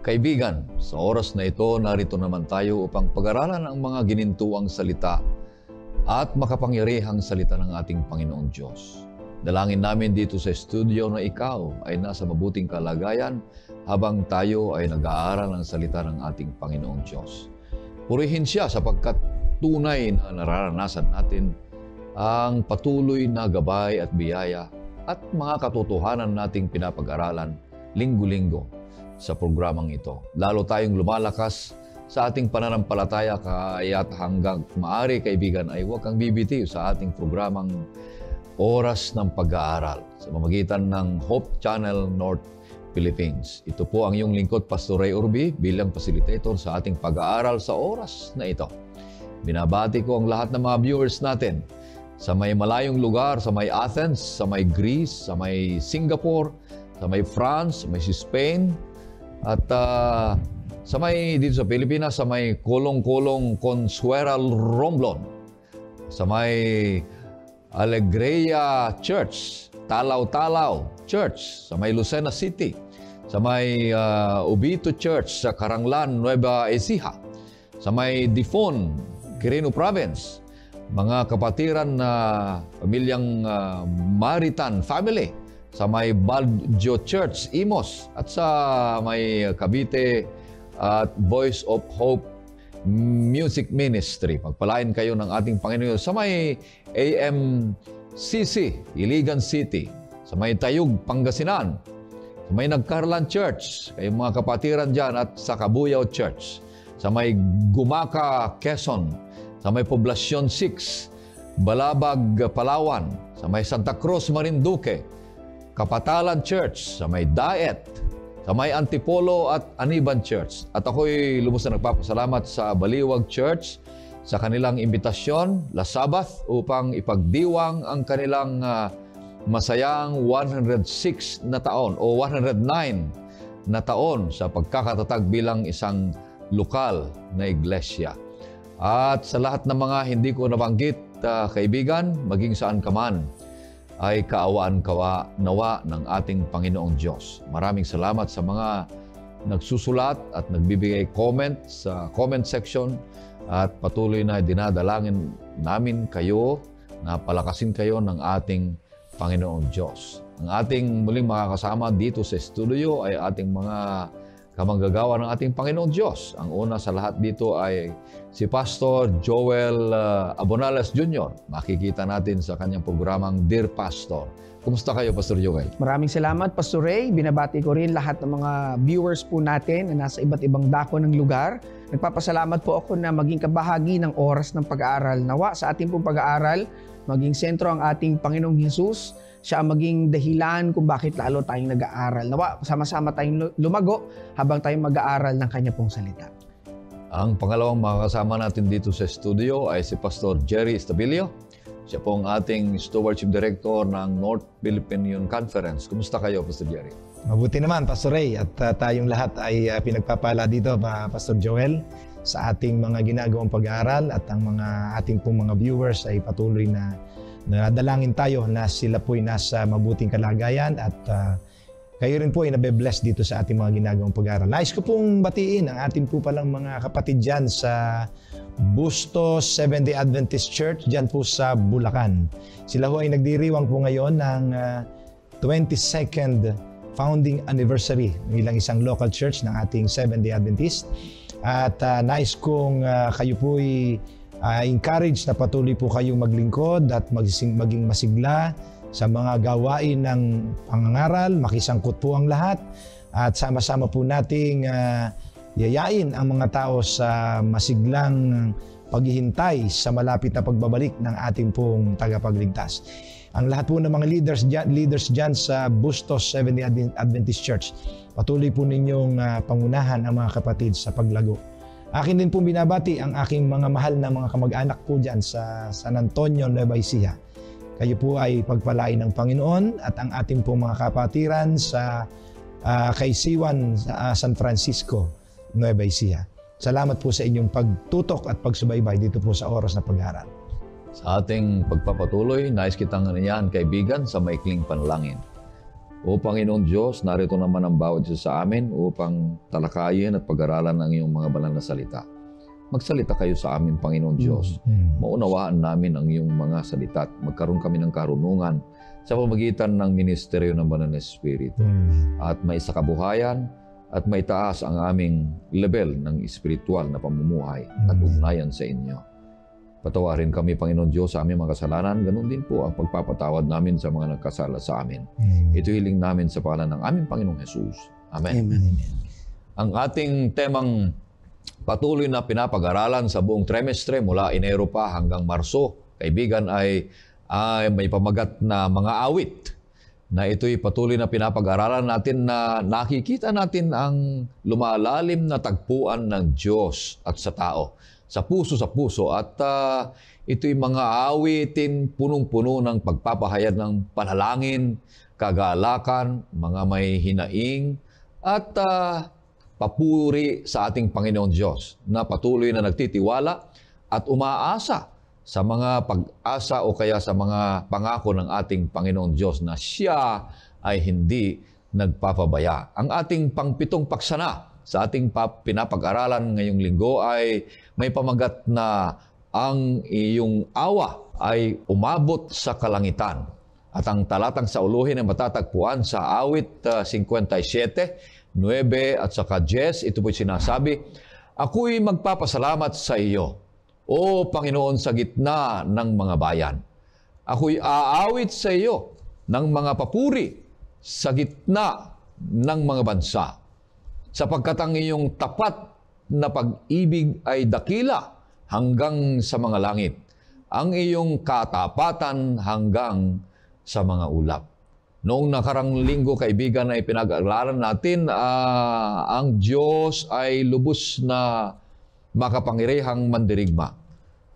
Kaibigan, sa oras na ito, narito naman tayo upang pag-aralan ang mga ginintuang salita at makapangyarihang salita ng ating Panginoong Diyos. Dalangin namin dito sa studio na ikaw ay nasa mabuting kalagayan habang tayo ay nag-aaral ng salita ng ating Panginoong Diyos. Purihin siya sapagkat tunay na nararanasan natin ang patuloy na gabay at biyaya at mga katotohanan nating pinapag-aralan linggo-linggo sa programang ito. Lalo tayong lumalakas sa ating pananampalataya kaya't hanggang maaari, kaibigan, ay huwag kang bibitiw sa ating programang Oras ng Pag-aaral sa pamamagitan ng Hope Channel North Philippines. Ito po ang iyong lingkod, Pastor Ray Urbi, bilang facilitator sa ating pag-aaral sa oras na ito. Binabati ko ang lahat ng mga viewers natin sa may malayong lugar, sa may Athens, sa may Greece, sa may Singapore, sa may France, sa may Spain, at sa may dito sa Pilipinas, sa may Kolong-Kolong Consueral Romblon, sa may Alegria Church, Talaw-Talaw Church, sa may Lucena City, sa may Ubito Church sa Caranglan, Nueva Ecija, sa may Difon, Quirino Province, mga kapatiran na pamilyang Maritan Family, sa may Baljo Church, Imos, at sa may Cavite at Voice of Hope Music Ministry. Pagpalain kayo ng ating Panginoon sa may AMCC, Iligan City, sa may Tayug, Pangasinan, sa may Nagkarlan Church, kayong mga kapatiran dyan, at sa Kabuyaw Church, sa may Gumaka, Quezon, sa may Poblacion 6, Balabag, Palawan, sa may Santa Cruz, Marinduque, Kapatalan Church, sa may Daet, sa may Antipolo at Aniban Church. At ako'y lubos na nagpapasalamat sa Baliwag Church sa kanilang imbitasyon, La Sabbath, upang ipagdiwang ang kanilang masayang 106 na taon o 109 na taon sa pagkakatatag bilang isang lokal na iglesia. At sa lahat ng mga hindi ko nabanggit, kaibigan, maging saan ka man, ay kaawaan nawa ng ating Panginoong Diyos. Maraming salamat sa mga nagsusulat at nagbibigay comment sa comment section at patuloy na dinadalangin namin kayo na palakasin kayo ng ating Panginoong Diyos. Ang ating muling makakasama dito sa studio ay ating mga kamanggagawa ng ating Panginoong Diyos. Ang una sa lahat dito ay si Pastor Joel Abonales Jr. Makikita natin sa kanyang programang Dear Pastor. Kumusta kayo, Pastor Joel? Maraming salamat, Pastor Ray. Binabati ko rin lahat ng mga viewers po natin na nasa iba't ibang dako ng lugar. Nagpapasalamat po ako na maging kabahagi ng oras ng pag-aaral. Nawa sa ating pong pag-aaral, maging sentro ang ating Panginoong Hesus. Siya ang maging dahilan kung bakit lalo tayong nag-aaral. Nawa, sama-sama tayong lumago habang tayong mag-aaral ng kanya pong salita. Ang pangalawang makakasama natin dito sa studio ay si Pastor Jerry Estabilio. Siya po ang ating Stewardship Director ng North Philippine Union Conference. Kumusta kayo, Pastor Jerry? Mabuti naman, Pastor Ray. At tayong lahat ay pinagpapala dito, Pastor Joel, sa ating mga ginagawang pag-aaral at ang mga ating pong mga viewers ay patuloy na nadalangin tayo na sila po'y nasa mabuting kalagayan at kayo rin po ay nabe-bless dito sa ating mga ginagawang pag-aaral. Nais ko pong batiin ang ating po palang mga kapatid dyan sa Bustos Seventh-day Adventist Church dyan po sa Bulacan. Sila ho ay nagdiriwang po ngayon ng 22nd founding anniversary ng ilang isang local church ng ating Seventh-day Adventist. At nais kong kayo po'y encourage na patuloy po kayong maglingkod at maging masigla sa mga gawain ng pangangaral, makisangkot po ang lahat at sama-sama po nating yayain ang mga tao sa masiglang paghihintay sa malapit na pagbabalik ng ating pong tagapagligtas. Ang lahat po ng mga leaders dyan sa Bustos Seventh-day Adventist Church, patuloy po ninyong pangunahan ang mga kapatid sa paglago. Akin din pong binabati ang aking mga mahal na mga kamag-anak po dyan sa San Antonio, Nueva Ecija. Kayo po ay pagpalain ng Panginoon at ang ating pong mga kapatiran sa Kaisiwan, San Francisco, Nueva Ecija. Salamat po sa inyong pagtutok at pagsubaybay dito po sa oras na pag-aaral. Sa ating pagpapatuloy, nais kitang aniyahan, kaibigan, sa maikling panalangin. O Panginoon Diyos, narito naman ang bawat isa sa amin upang talakayin at pag-aralan ng iyong mga banal na salita. Magsalita kayo sa amin, Panginoon Diyos. Maunawaan namin ang iyong mga salita at magkaroon kami ng karunungan sa pamamagitan ng ministeryo ng Banal na Espiritu. At may sakabuhayan at may taas ang aming level ng espiritual na pamumuhay at ugnayan sa inyo. Patawarin kami, Panginoon Diyos, sa aming mga kasalanan. Ganun din po ang pagpapatawad namin sa mga nagkasala sa amin. Ito hiling namin sa pangalan ng aming Panginoong Jesus. Amen. Amen. Ang ating temang patuloy na pinapag-aralan sa buong trimestre mula Enero pa hanggang Marso, kaibigan, ay may pamagat na mga awit na ito'y patuloy na pinapag-aralan natin na nakikita natin ang lumalalim na tagpuan ng Diyos at sa tao. Sa puso at ito'y mga awitin punong-puno ng pagpapahayag ng panalangin, kagalakan, mga may hinaing, at papuri sa ating Panginoon Diyos na patuloy na nagtitiwala at umaasa sa mga pag-asa o kaya sa mga pangako ng ating Panginoon Diyos na Siya ay hindi nagpapabaya. Ang ating pangpitong paksana sa ating pinapag-aralan ngayong linggo ay may pamagat na ang iyong awa ay umabot sa kalangitan. At ang talatang sa uluhin ay matatagpuan sa awit 57, 9 at saka 10. Ito po'y sinasabi, "Ako'y magpapasalamat sa iyo, O Panginoon, sa gitna ng mga bayan. Ako'y aawit sa iyo ng mga papuri sa gitna ng mga bansa. Sapagkat ang iyong tapat na pag-ibig ay dakila hanggang sa mga langit. Ang iyong katapatan hanggang sa mga ulap." Noong nakarang linggo, kaibigan, ay pinag-aralan natin ang Diyos ay lubos na makapangyarihang mandirigma,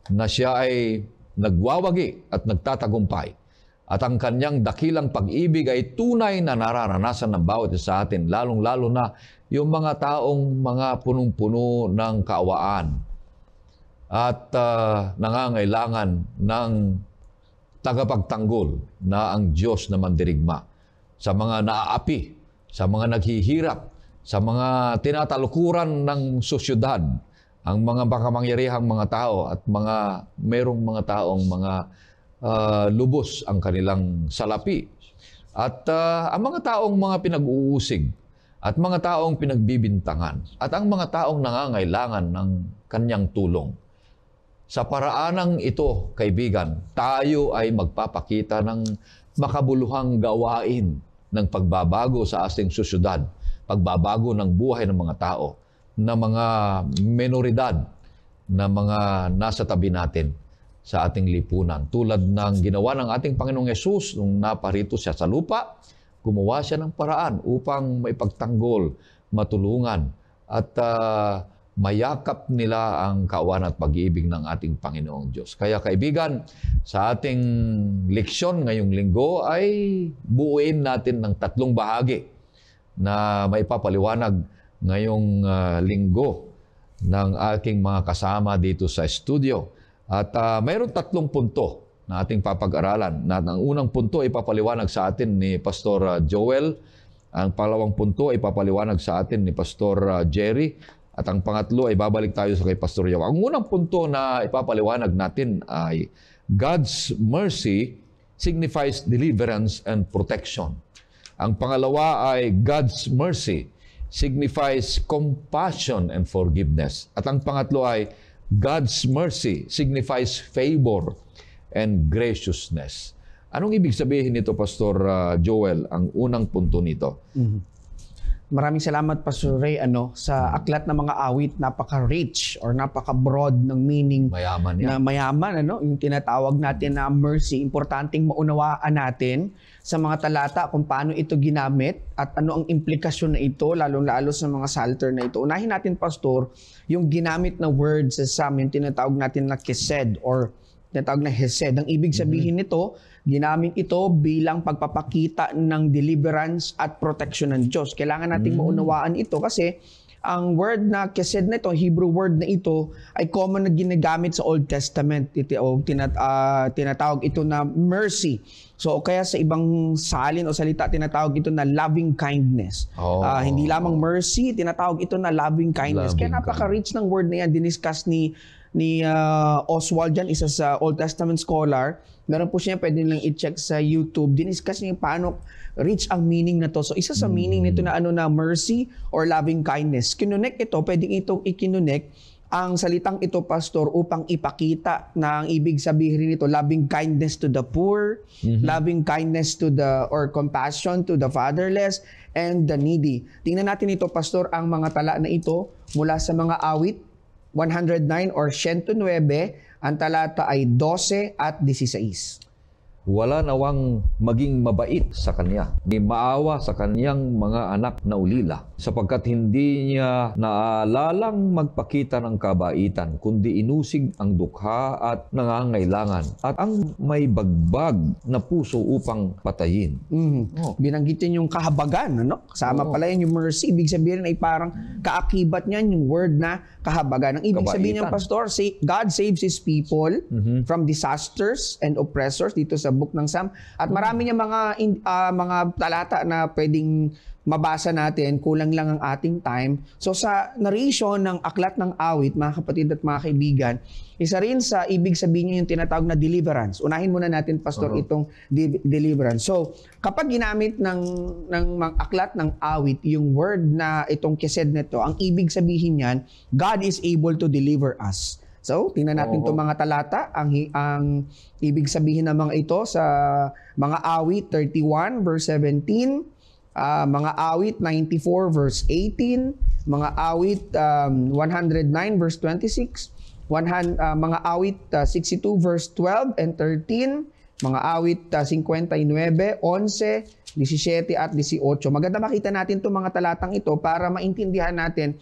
na Siya ay nagwawagi at nagtatagumpay. At ang kanyang dakilang pag-ibig ay tunay na nararanasan ng bawat isa sa atin, lalong-lalo na yung mga taong mga punong-puno ng kaawaan at nangangailangan ng tagapagtanggol na ang Diyos na mandirigma sa mga naaapi, sa mga naghihirap, sa mga tinatalukuran ng sosyudad, ang mga makamangyarihang mga tao at merong mga taong mga lubos ang kanilang salapi. At ang mga taong mga pinag-uusig at mga taong pinagbibintangan at ang mga taong nangangailangan ng kanyang tulong. Sa paraanang ito, kaibigan, tayo ay magpapakita ng makabuluhang gawain ng pagbabago sa ating sosyudad, pagbabago ng buhay ng mga tao, na mga minoridad, na mga nasa tabi natin sa ating lipunan. Tulad ng ginawa ng ating Panginoong Yesus nung naparito siya sa lupa, gumawa siya ng paraan upang maipagtanggol, matulungan, at mayakap nila ang kaawaan at pag-ibig ng ating Panginoong Diyos. Kaya kaibigan, sa ating leksyon ngayong linggo ay buuin natin ng 3 bahagi na maipapaliwanag ngayong linggo ng aking mga kasama dito sa studio. At mayroon 3 punto na ating papag-aralan. Ang unang punto ay papaliwanag sa atin ni Pastor Joel. Ang pangalawang punto ay papaliwanag sa atin ni Pastor Jerry. At ang pangatlo ay babalik tayo sa kay Pastor Yaw. Ang unang punto na ipapaliwanag natin ay God's mercy signifies deliverance and protection. Ang pangalawa ay God's mercy signifies compassion and forgiveness. At ang pangatlo ay God's mercy signifies favor and graciousness. Anong ibig sabihin nito, Pastor Joel, ang unang punto nito? Maraming salamat, Pastor Ray, sa aklat ng mga awit, napaka-rich or napaka-broad ng meaning. Mayaman yan. Na mayaman, yung tinatawag natin na mercy. Importanteng maunawaan natin sa mga talata kung paano ito ginamit at ano ang implikasyon na ito, lalong-lalo sa mga psalter na ito. Unahin natin, Pastor, yung ginamit na word sa Psalm, yung tinatawag natin na kesed or tinatawag na hesed. Ang ibig sabihin nito, ginamit ito bilang pagpapakita ng deliverance at protection ng Diyos. Kailangan nating maunawaan ito kasi ang word na kesed na ito, Hebrew word na ito, ay common na ginagamit sa Old Testament. Tinatawag ito na mercy. So kaya sa ibang salin o salita, tinatawag ito na loving kindness. Hindi lamang mercy, tinatawag ito na loving kindness. Kaya napaka-rich ng word na yan. Diniscuss ni Oswald dyan, isa sa Old Testament scholar. Meron po siya, pwede lang i-check sa YouTube. Diniscuss niya paano rich ang meaning na to. So isa sa meaning nito na na mercy or loving kindness. Kinunek ito, pwedeng itong ikinunek ang salitang ito, Pastor, upang ipakita na ang ibig sabihin nito, loving kindness to the poor, loving kindness to or compassion to the fatherless and the needy. Tingnan natin ito, Pastor, ang mga tala na ito mula sa mga awit 109 or 109, ang talata ay 12 at 16. Wala nawang maging mabait sa kanya, ni maawa sa kanyang mga anak na ulila, sapagkat hindi niya naalalang magpakita ng kabaitan, kundi inusig ang dukha at nangangailangan, at ang may bagbag na puso upang patayin. Binanggit niya yung kahabagan, ano? Kasama pala yan yung mercy. Ibig sabihin ay parang kaakibat niyan yung word na kahabagan. Ang ibig sabihin niyan, Pastor, God saves His people from disasters and oppressors dito sa book ng Psalm. At marami niya mga talata na pwedeng mabasa natin, kulang lang ang ating time. So sa narration ng aklat ng awit, mga kapatid at mga kaibigan, isa rin sa ibig sabihin niya yung tinatawag na deliverance. Unahin muna natin, Pastor, itong deliverance. So kapag ginamit ng aklat ng awit, yung word na itong kesed nito, ang ibig sabihin niyan, God is able to deliver us. So, tingnan natin itong mga talata. Ang ibig sabihin ng mga ito sa mga awit 31 verse 17, mga awit 94 verse 18, mga awit 109 verse 26, mga awit 62 verse 12 and 13, mga awit 59, 11, 17 at 18. Maganda makita natin itong mga talatang ito para maintindihan natin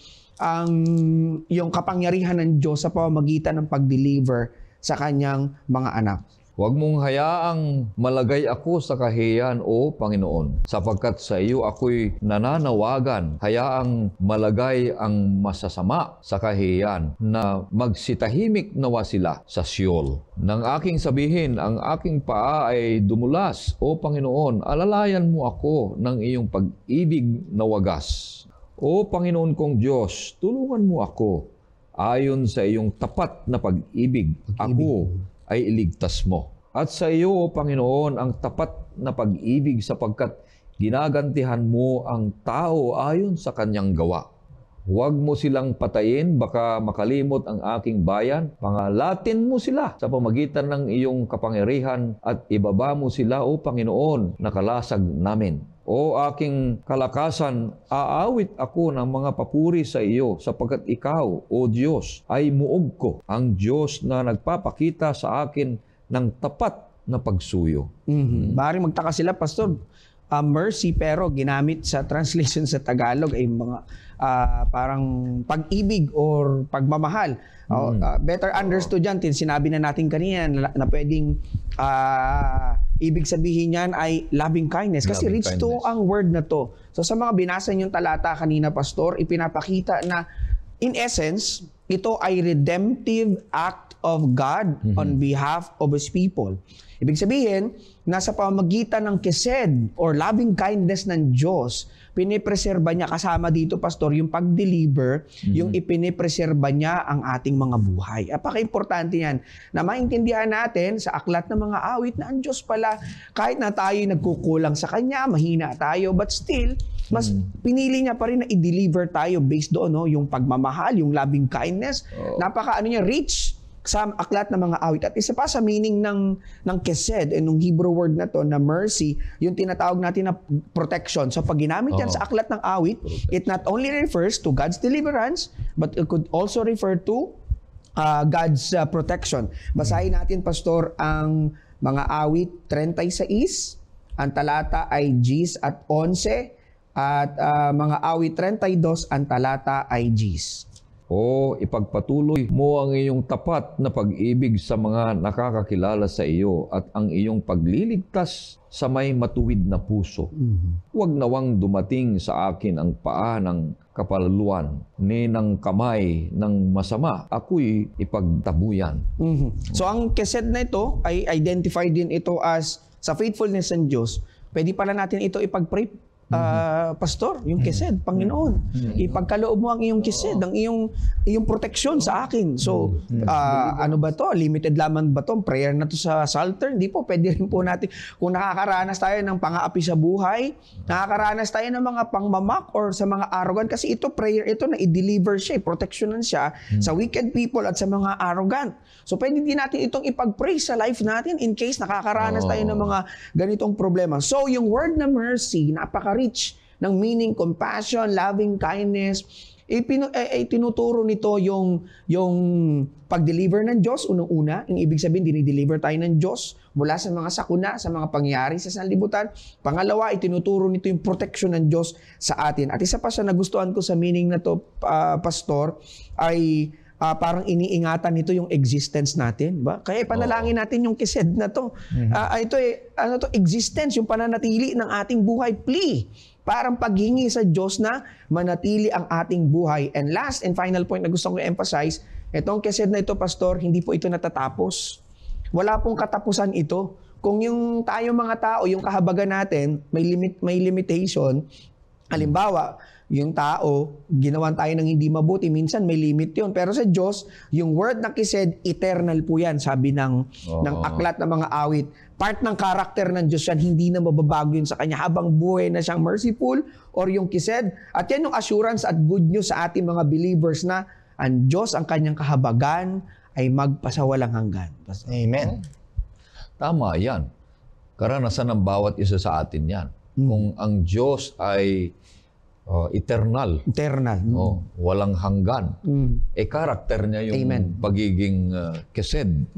yung kapangyarihan ng Diyos sa pamamagitan ng pag-deliver sa kanyang mga anak. Huwag mong hayaang malagay ako sa kahiyan, O Panginoon, sapagkat sa iyo ako'y nananawagan. Hayaang malagay ang masasama sa kahiyan, na magsitahimik nawa sila sa Sheol. Nang aking sabihin, ang aking paa ay dumulas, O Panginoon, alalayan mo ako ng iyong pag-ibig na wagas. O Panginoon kong Diyos, tulungan mo ako. Ayon sa iyong tapat na pag-ibig, ako ay iligtas mo. At sa iyo, O Panginoon, ang tapat na pag-ibig, sapagkat ginagantihan mo ang tao ayon sa kanyang gawa. Huwag mo silang patayin, baka makalimot ang aking bayan. Pangalatin mo sila sa pamagitan ng iyong kapangyarihan at ibaba mo sila, O Panginoon, na kalasag namin. O aking kalakasan, aawit ako ng mga papuri sa iyo, sapagkat ikaw, O Diyos, ay muog ko, ang Diyos na nagpapakita sa akin ng tapat na pagsuyo. Bari magtaka sila, Pastor, mercy, pero ginamit sa translation sa Tagalog ay mga parang pag-ibig or pagmamahal. Better understood yan, sinabi na natin kanina na pwedeng ibig sabihin niyan ay loving kindness. Kasi rich to ang word na to. So sa mga binasa niyong talata kanina, Pastor, ipinapakita na in essence, ito ay redemptive act of God on behalf of His people. Ibig sabihin, nasa pamamagitan ng kesed or loving kindness ng Diyos, pinipreserba niya, kasama dito, Pastor, yung pag-deliver, yung ipinipreserba niya ang ating mga buhay. Apaka-importante yan na maintindihan natin sa aklat ng mga awit na ang Diyos pala, kahit na tayo nagkukulang sa Kanya, mahina tayo, but still, mas pinili niya pa rin na i-deliver tayo based doon, no? Yung pagmamahal, yung loving kindness, rich sa aklat ng mga awit. At isa pa sa meaning ng kesed, ng Hebrew word na to, na mercy, yung tinatawag natin na protection. So pag ginamit yan sa aklat ng awit, it not only refers to God's deliverance, but it could also refer to God's protection. Basahin natin, Pastor, ang mga awit 36, ang talata ay 10 at 11, at mga awit 32, ang talata ay 10. O ipagpatuloy mo ang iyong tapat na pag-ibig sa mga nakakakilala sa iyo at ang iyong pagliligtas sa may matuwid na puso. Huwag nawang dumating sa akin ang paa ng kapalaluan ni ng kamay ng masama. Ako'y ipagtabuyan. So ang kesed na ito ay identified din ito as sa faithfulness ng Diyos. Pwede pala natin ito ipag-pray, Pastor, yung kesed, Panginoon. Ipagkaloob mo ang iyong kesed, ang iyong proteksyon sa akin. So, ano ba to? Limited lamang ba to? Prayer na to sa Psalter? Hindi po, pwede rin po natin. Kung nakakaranas tayo ng pang-aapi sa buhay, nakakaranas tayo ng mga pangmamak or sa mga arrogant, kasi ito, prayer ito na i-deliver siya, proteksyonan siya sa wicked people at sa mga arrogant. So, pwede din natin itong ipag-pray sa life natin in case nakakaranas tayo ng mga ganitong problema. So, yung word na mercy, napaka-rich ng meaning, compassion, loving kindness, tinuturo nito yung pag-deliver ng Diyos, unang-una. Yung ibig sabihin, dinideliver tayo ng Diyos mula sa mga sakuna, sa mga pangyayari sa sanlibutan. Pangalawa, itinuturo nito yung protection ng Diyos sa atin. At isa pa sa nagustuhan ko sa meaning na to, Pastor, ay parang iniingatan nito yung existence natin, ba? Kaya ipanalangin natin yung kesed na to. Ito existence, yung pananatili ng ating buhay, plea. Parang paghingi sa Diyos na manatili ang ating buhay. And last and final point na gusto kong i-emphasize, itong kesed na ito, Pastor, hindi po ito natatapos. Wala pong katapusan ito. Kung yung tayo mga tao, yung kahabagan natin, may limitation, halimbawa, yung tao, ginawan tayo ng hindi mabuti, minsan may limit yun. Pero sa Diyos, yung word na kised, eternal po yan, sabi ng aklat ng mga awit. Part ng karakter ng Diyos yan, hindi na mababago yun sa Kanya habang buhay na siyang merciful or yung kised. At yan yung assurance at good news sa ating mga believers na ang Diyos, ang Kanyang kahabagan ay magpasawalang hanggan. Amen. Tama yan. Karanasan ng bawat isa sa atin yan. Kung ang Diyos ay eternal. Walang hanggan. Karakter niya yung pagiging kesed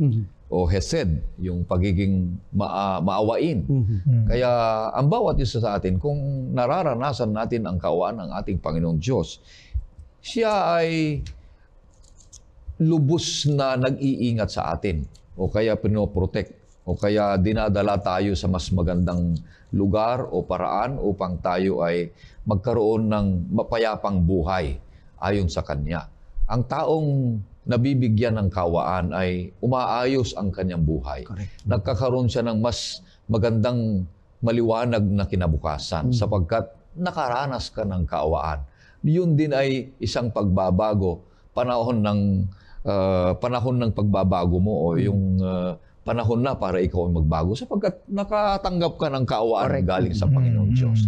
o hesed, yung pagiging maawain. Kaya ang bawat isa sa atin, kung nararanasan natin ang kaawaan ng ating Panginoong Diyos, siya ay lubos na nag-iingat sa atin o kaya pinoprotect o kaya dinadala tayo sa mas magandang lugar o paraan upang tayo ay magkaroon ng mapayapang buhay ayon sa Kanya. Ang taong nabibigyan ng kaawaan ay umaayos ang kanyang buhay. Correct. Nagkakaroon siya ng mas magandang maliwanag na kinabukasan sapagkat nakaranas ka ng kaawaan. Yun din ay isang pagbabago, panahon ng pagbabago mo o yung panahon na para ikaw ay magbago sapagkat nakatanggap ka ng kaawaan galing sa Panginoong Diyos.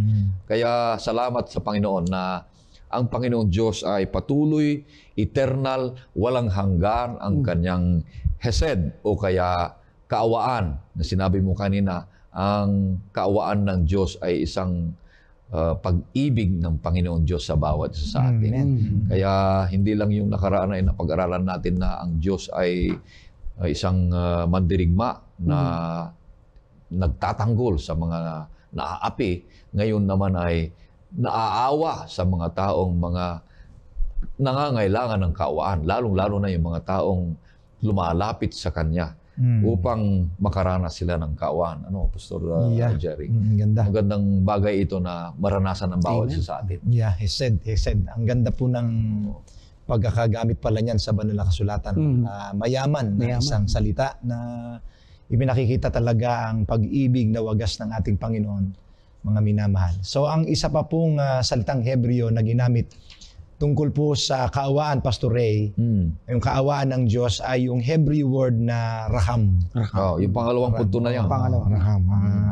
Kaya salamat sa Panginoon na ang Panginoong Diyos ay patuloy, eternal, walang hanggan ang kanyang hesed o kaya kaawaan. Na sinabi mo kanina, ang kaawaan ng Diyos ay isang pag-ibig ng Panginoong Diyos sa bawat isa sa atin. Kaya hindi lang yung nakaraan ay napag-aralan natin na ang Diyos ay isang mandirigma na nagtatanggol sa mga naaapi. Ngayon naman ay naaawa sa mga taong mga nangangailangan ng kaawaan, lalong-lalo na yung mga taong lumalapit sa Kanya upang makaranas sila ng kaawaan. Ano, Pastor Jerry? Ganda. Magandang bagay ito na maranasan ng bawat isa sa atin. Yeah, hesed. Ang ganda po ng pagkakagamit pala niyan sa banal na kasulatan. Mayaman na isang salita na ipinakikita talaga ang pag-ibig na wagas ng ating Panginoon, mga minamahal. So ang isa pa pong salitang Hebreo na ginamit tungkol po sa kaawaan, Pastor Ray, yung kaawaan ng Diyos ay yung Hebrew word na raham. Yung pangalawang punto na yan. Raham.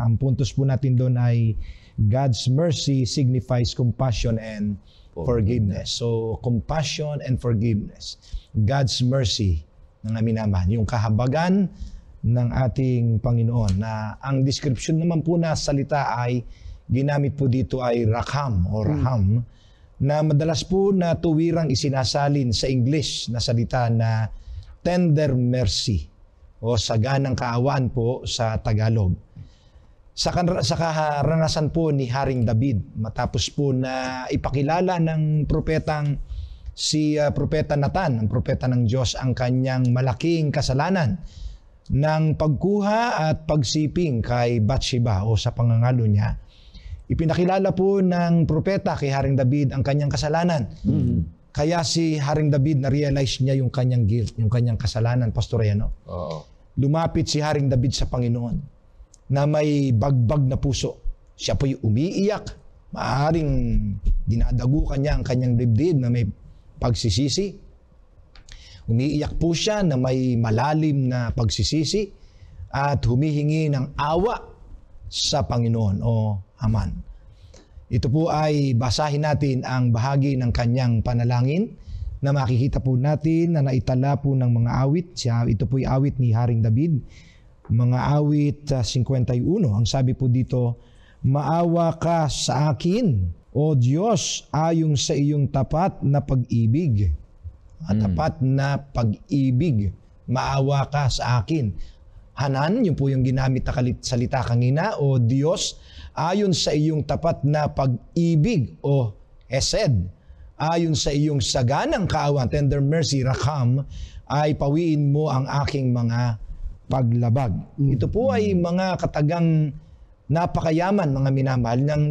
Ang puntos po natin doon ay God's mercy signifies compassion and forgiveness. So, compassion and forgiveness. God's mercy ng minamahal. Yung kahabagan ng ating Panginoon na ang description naman po na salita ay ginamit po dito ay raham o raham na madalas po na tuwirang isinasalin sa English na salita na tender mercy o saganang kaawaan po sa Tagalog. Sa karanasan po ni Haring David, matapos po na ipakilala ng propetang si Propeta Nathan, ang propeta ng Diyos, ang kanyang malaking kasalanan ng pagkuha at pagsiping kay Bathsheba o sa pangangalo niya. Ipinakilala po ng propeta kay Haring David ang kanyang kasalanan. Kaya si Haring David na-realize niya yung kanyang guilt, yung kanyang kasalanan, Pastor Reno. Lumapit si Haring David sa Panginoon na may bagbag na puso. Siya po'y umiiyak. Maaaring dinadagukan niya ang kanyang dibdib na may pagsisisi. Umiiyak po siya na may malalim na pagsisisi at humihingi ng awa sa Panginoon o Aman. Ito po ay basahin natin ang bahagi ng kanyang panalangin na makikita po natin na naitala po ng mga awit. Ito po ay awit ni Haring David. Mga awit 51. Ang sabi po dito, maawa ka sa akin, O Diyos, ayon sa iyong tapat na pag-ibig. Tapat na pag-ibig. Maawa ka sa akin. Hanan, yun po yung ginamit na salita kanina, O Diyos, ayon sa iyong tapat na pag-ibig, o Hesed, ayon sa iyong saganang kaawan, tender mercy, Rakham, ay pawiin mo ang aking mga paglabag. Ito po ay mga katagang napakayaman, mga minamahal, ng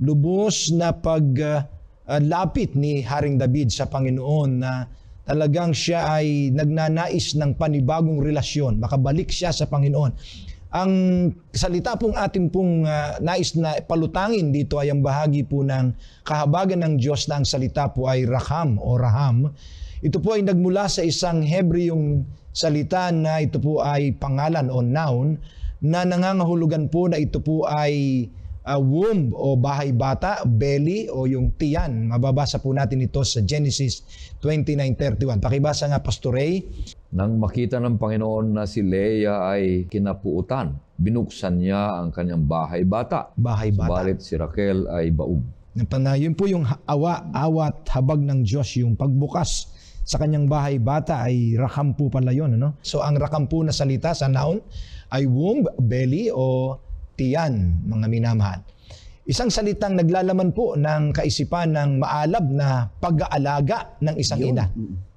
lubos na paglapit ni Haring David sa Panginoon na talagang siya ay nagnanais ng panibagong relasyon, makabalik siya sa Panginoon. Ang salita pong ating pong nais na palutangin dito ay ang bahagi po ng kahabagan ng Diyos na ang salita po ay Rakham o Raham. Ito po ay nagmula sa isang Hebreyong salita na ito po ay pangalan o noun na nangangahulugan po na ito po ay womb o bahay bata, belly o yung tiyan. Mababasa po natin ito sa Genesis 29:31. Pakibasa nga, Pastor Ray. Nang makita ng Panginoon na si Leah ay kinapuutan, binuksan niya ang kanyang bahay bata. Bahay bata. Subalit si Raquel ay baog. Yun po yung awat habag ng Diyos, yung pagbukas sa kanyang bahay bata ay Rakham po pala yun. Ano? So ang Rakham po na salita sa noun ay womb, belly o tiyan, mga minamahal. Isang salitang naglalaman po ng kaisipan ng maalab na pag-aalaga ng isang ina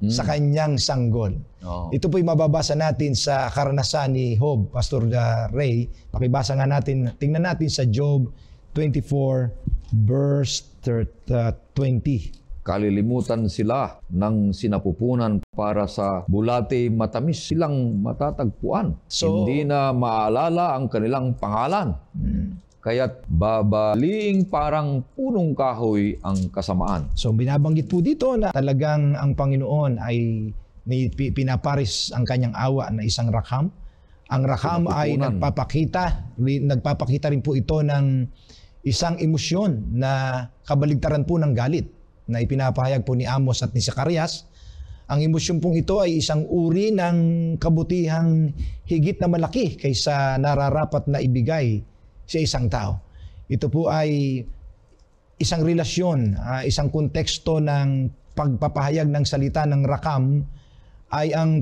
sa kanyang sanggol. Ito po'y mababasa natin sa karanasan ni Job, Pastor Ray. Pakibasa nga natin, tingnan natin sa Job 24 verse 20. Kalilimutan sila ng sinapupunan para sa bulate matamis silang matatagpuan. So, hindi na maalala ang kanilang pangalan. Kaya't babaliing parang punong kahoy ang kasamaan. So binabanggit po dito na talagang ang Panginoon ay pinaparis ang kanyang awa na isang Rakham. Ang Rakham ay nagpapakita rin po ito ng isang emosyon na kabaligtaran po ng galit na ipinapahayag po ni Amos at ni Zacarias. Ang emosyon pong ito ay isang uri ng kabutihang higit na malaki kaysa nararapat na ibigay sa isang tao. Ito po ay isang relasyon, isang konteksto ng pagpapahayag ng salita ng Rakham ay ang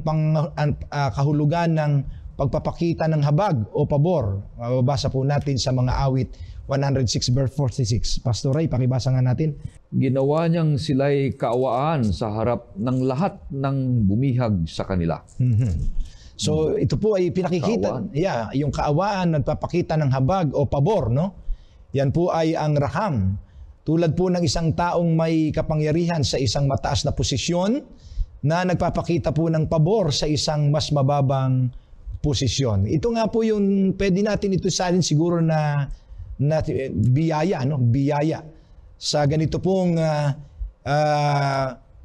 kahulugan ng pagpapakita ng habag o pabor. Mababasa po natin sa mga awit 106 verse 46. Pastor Ray, pakibasa nga natin. Ginawa niyang sila'y kaawaan sa harap ng lahat ng bumihag sa kanila. So ito po ay pinakikita, yung kaawaan nagpapakita ng habag o pabor, no? Yan po ay ang Rakham. Tulad po ng isang taong may kapangyarihan sa isang mataas na posisyon na nagpapakita po ng pabor sa isang mas mababang posisyon. Ito nga po yung pwede natin ito salin siguro na biyaya, no? Biyaya. Sa ganito pong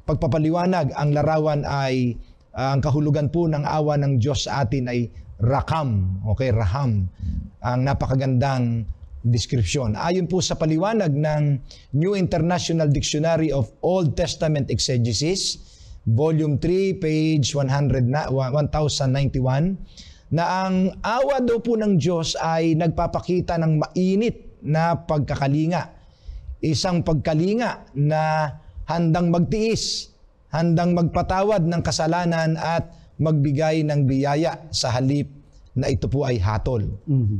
pagpapaliwanag, ang larawan ay ang kahulugan po ng awa ng Diyos sa atin ay Rakham, okay, Raham. Ang napakagandang description. Ayon po sa paliwanag ng New International Dictionary of Old Testament Exegesis, Volume 3, page 1091, na ang awa daw po ng Diyos ay nagpapakita ng mainit na pagkakalinga. Isang pagkalinga na handang magtiis, handang magpatawad ng kasalanan at magbigay ng biyaya sa halip na ito po ay hatol.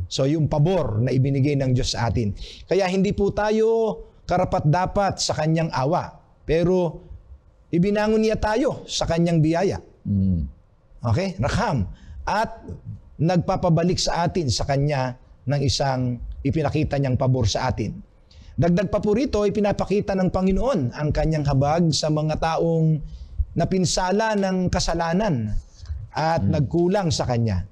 So yung pabor na ibinigay ng Diyos sa atin. Kaya hindi po tayo karapat-dapat sa kanyang awa. Pero ibinangon niya tayo sa kanyang biyaya. Mm. Okay? Rakham. At nagpapabalik sa atin sa kanya ng isang ipinakita niyang pabor sa atin. Dagdag pa po rito, ipinapakita ng Panginoon ang kanyang habag sa mga taong napinsala ng kasalanan at nagkulang sa kanya.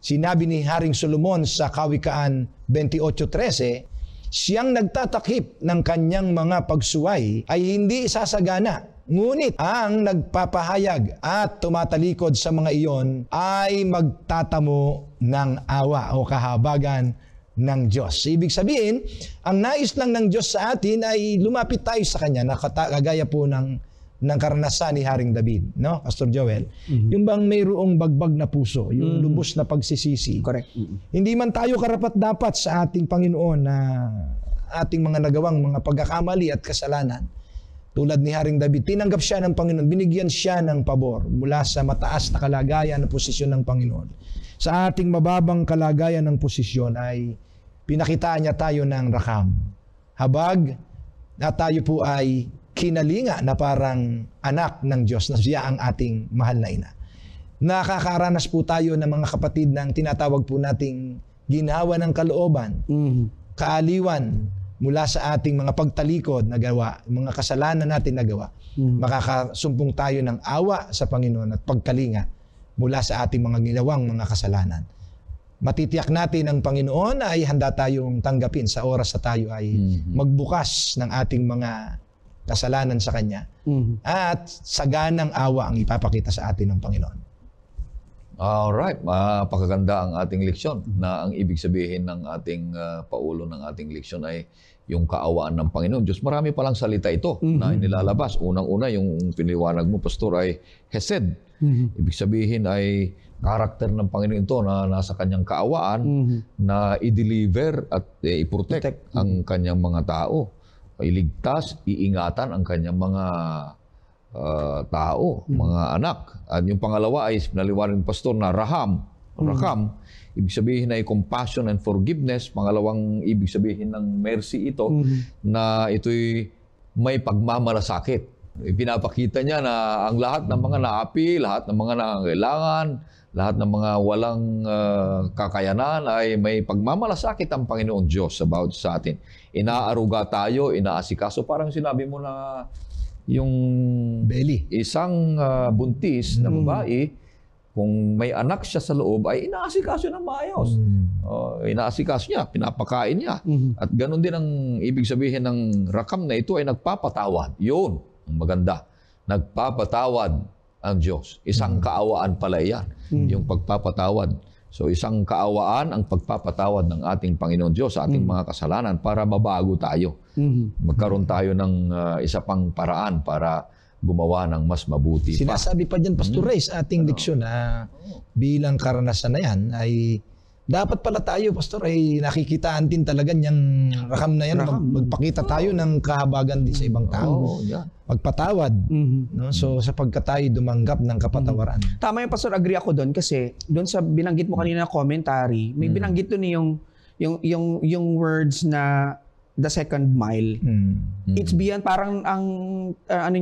Sinabi ni Haring Solomon sa Kawikaan 28:13, siyang nagtatakip ng kanyang mga pagsuway ay hindi sasagana. Ngunit ang nagpapahayag at tumatalikod sa mga iyon ay magtatamo ng awa o kahabagan ng Diyos. Ibig sabihin, ang nais lang ng Diyos sa atin ay lumapit tayo sa Kanya, kagaya po ng karanasan ni Haring David, no, Pastor Joel? Yung bang mayroong bagbag na puso, yung lubos na pagsisisi. Correct. Hindi man tayo karapat-dapat sa ating Panginoon na ating mga nagawang mga pagkakamali at kasalanan. Tulad ni Haring David, tinanggap siya ng Panginoon, binigyan siya ng pabor mula sa mataas na kalagayan na posisyon ng Panginoon. Sa ating mababang kalagayan ng posisyon ay pinakitaan niya tayo ng rakham. Habag na tayo po ay kinalinga na parang anak ng Diyos na siya ang ating mahal na ina. Nakakaranas po tayo ng mga kapatid ng tinatawag po nating ginhawa ng kalooban, kaaliwan, mula sa ating mga pagtalikod na gawa, mga kasalanan natin na gawa, makakasumpong tayo ng awa sa Panginoon at pagkalinga mula sa ating mga ginawang mga kasalanan. Matitiyak natin ang Panginoon ay handa tayong tanggapin sa oras na tayo ay magbukas ng ating mga kasalanan sa Kanya at saganang awa ang ipapakita sa atin ng Panginoon. Alright, mapakaganda ang ating leksyon na ang ibig sabihin ng ating paulo ng ating leksyon ay yung kaawaan ng Panginoon Diyos. Marami palang salita ito na inilalabas. Unang-una, yung piniliwanag mo, Pastor, ay Hesed. Ibig sabihin ay karakter ng Panginoon ito na nasa kanyang kaawaan na i-deliver at i-protect ang kanyang mga tao. Iligtas, iingatan ang kanyang mga tao, mga anak. At yung pangalawa ay naliwanag ng Pastor na Rakham, ibig sabihin ay compassion and forgiveness. Pangalawang ibig sabihin ng mercy ito na ito'y may pagmamalasakit. Ipinapakita niya na ang lahat ng mga naapi, lahat ng mga nangangailangan, lahat ng mga walang kakayanan ay may pagmamalasakit ang Panginoon Diyos about sa atin. Inaaruga tayo, inaasikaso. Parang sinabi mo na yung Belly. Isang buntis na babae, kung may anak siya sa loob, ay inaasikaso ng maayos. Inaasikaso niya, pinapakain niya. At ganun din ang ibig sabihin ng Rakham na ito ay nagpapatawad. Yun, ang maganda. Nagpapatawad ang Diyos. Isang kaawaan pala yan, yung pagpapatawad. So isang kaawaan ang pagpapatawad ng ating Panginoon Diyos sa ating mga kasalanan para mabago tayo. Magkaroon tayo ng isa pang paraan para gumawa ng mas mabuti pa. Sinasabi pa dyan, Pastor Ray, sa ating leksyon na bilang karanasan na yan, ay dapat pala tayo, Pastor, ay nakikitaan din talaga niyang Rakham na yan. Magpakita tayo ng kahabagan din sa ibang tao. Magpatawad. No? So, sapagkat tayo dumanggap ng kapatawaran. Tama yung Pastor, agree ako doon kasi doon sa binanggit mo kanina na commentary, may binanggit doon yung words na the second mile. It's beyond, parang ang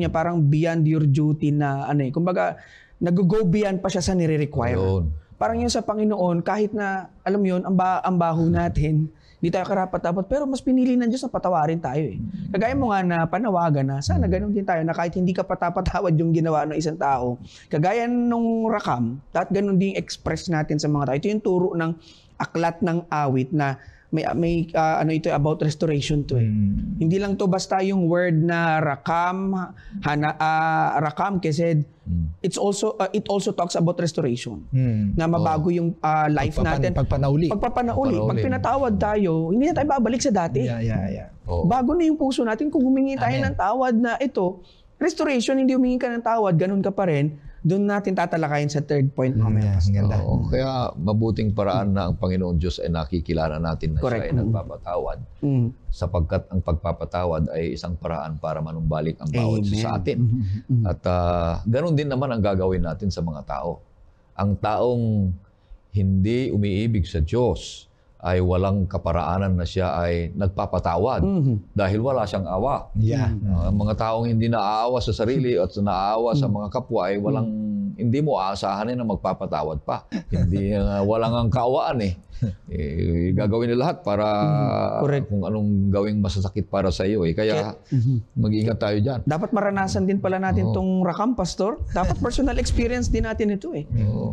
parang beyond your duty na kumbaga nag-go beyond pa siya sa nire-require. Parang yun sa Panginoon, kahit na alam yun, ang baho natin, hindi tayo karapat-dapat, pero mas pinili ng Diyos na patawarin tayo eh. Kagaya mo nga na panawagan na sana ganun din tayo na kahit hindi ka patapatawad yung ginawa ng isang tao, kagaya nung Rakham, at ganun din express natin sa mga tao. Ito yung turo ng aklat ng awit na may ito about restoration to eh. Hindi lang to basta yung word na Rakham, Rakham kasi it also talks about restoration. Na mabago yung life natin. Pagpanauli. Pag pinatawad tayo, hindi na tayo babalik sa dati. Bago na yung puso natin kung humingi tayo ng tawad na ito, restoration, hindi humingi ka ng tawad, ganun ka pa rin. Doon natin tatalakayin sa third point mamaya. Kaya mabuting paraan na ang Panginoon Diyos ay nakikilala natin na siya ay nagpapatawad. Sapagkat ang pagpapatawad ay isang paraan para manumbalik ang bawat isa sa atin. At ganun din naman ang gagawin natin sa mga tao. Ang taong hindi umiibig sa Diyos ay walang kaparaanan na siya ay nagpapatawad dahil wala siyang awa. Yeah. Ang mga taong hindi naaawa sa sarili at naaawa sa mga kapwa ay hindi mo aasahan na magpapatawad pa. Hindi walang ang kaawaan gagawin nila lahat para kung anong gawing masasakit para sa iyo Kaya mag-ingat tayo diyan. Dapat maranasan din pala natin tong rakam, Pastor. Dapat personal experience din natin ito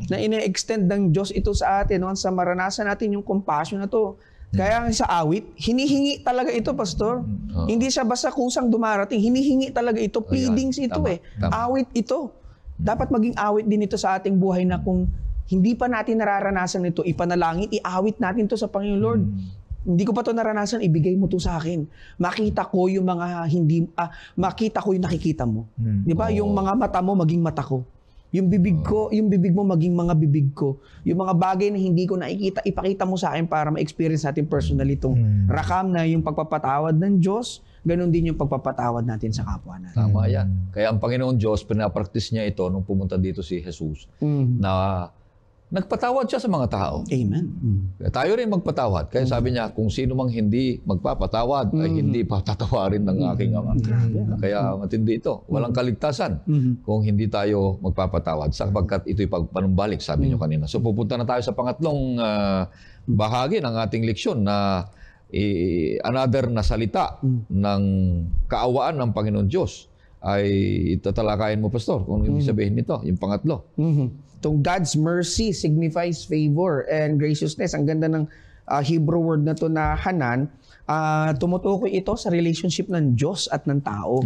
na ine-extend ng Diyos ito sa atin sa maranasan natin yung compassion na to. Kaya sa awit, hinihingi talaga ito, Pastor. Hindi siya basta kusang dumarating. Hinihingi talaga ito. Pleadings ito Tama. Awit ito. Dapat maging awit din ito sa ating buhay na kung hindi pa natin nararanasan ito, ipanalangin, iawit natin to sa Panginoon. Lord, hindi ko pa to naranasan, ibigay mo to sa akin. Makita ko yung mga makita ko yung nakikita mo. Di ba? Yung mga mata mo maging mata ko. Yung bibig ko, yung bibig mo maging mga bibig ko. Yung mga bagay na hindi ko nakikita, ipakita mo sa akin para ma-experience natin personally itong rakam na yung pagpapatawad ng Diyos, ganun din yung pagpapatawad natin sa kapwa natin. Tama yan. Kaya ang Panginoon Diyos, pinapractice niya ito nung pumunta dito si Jesus na nagpatawad siya sa mga tao. Amen. Kaya tayo rin magpatawad. Kaya sabi niya, kung sino mang hindi magpapatawad, ay hindi patatawarin ng aking Ama. Kaya matindi ito. Walang kaligtasan kung hindi tayo magpapatawad. Sapagkat ito'y pagpanumbalik, sabi niyo kanina. So pupunta na tayo sa pangatlong bahagi ng ating leksyon na another na salita ng kaawaan ng Panginoon Diyos. Ay itatalakayin mo, Pastor, kung ibig sabihin nito, yung pangatlo. Itong God's mercy signifies favor and graciousness. Ang ganda ng Hebrew word na to na Hanan. Tumutukoy ito sa relationship ng Diyos at ng tao.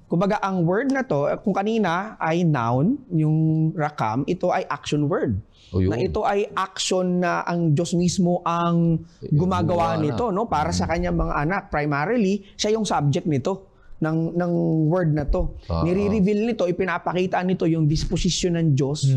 Kumbaga, ang word na to, kung kanina ay noun, yung rakam, ito ay action word. Na ito ay action na ang Diyos mismo ang gumagawa nito, no? Para sa kanyang mga anak. Primarily, siya yung subject nito. Ng word na to. Nire-reveal nito, ipinapakita nito yung disposition ng Diyos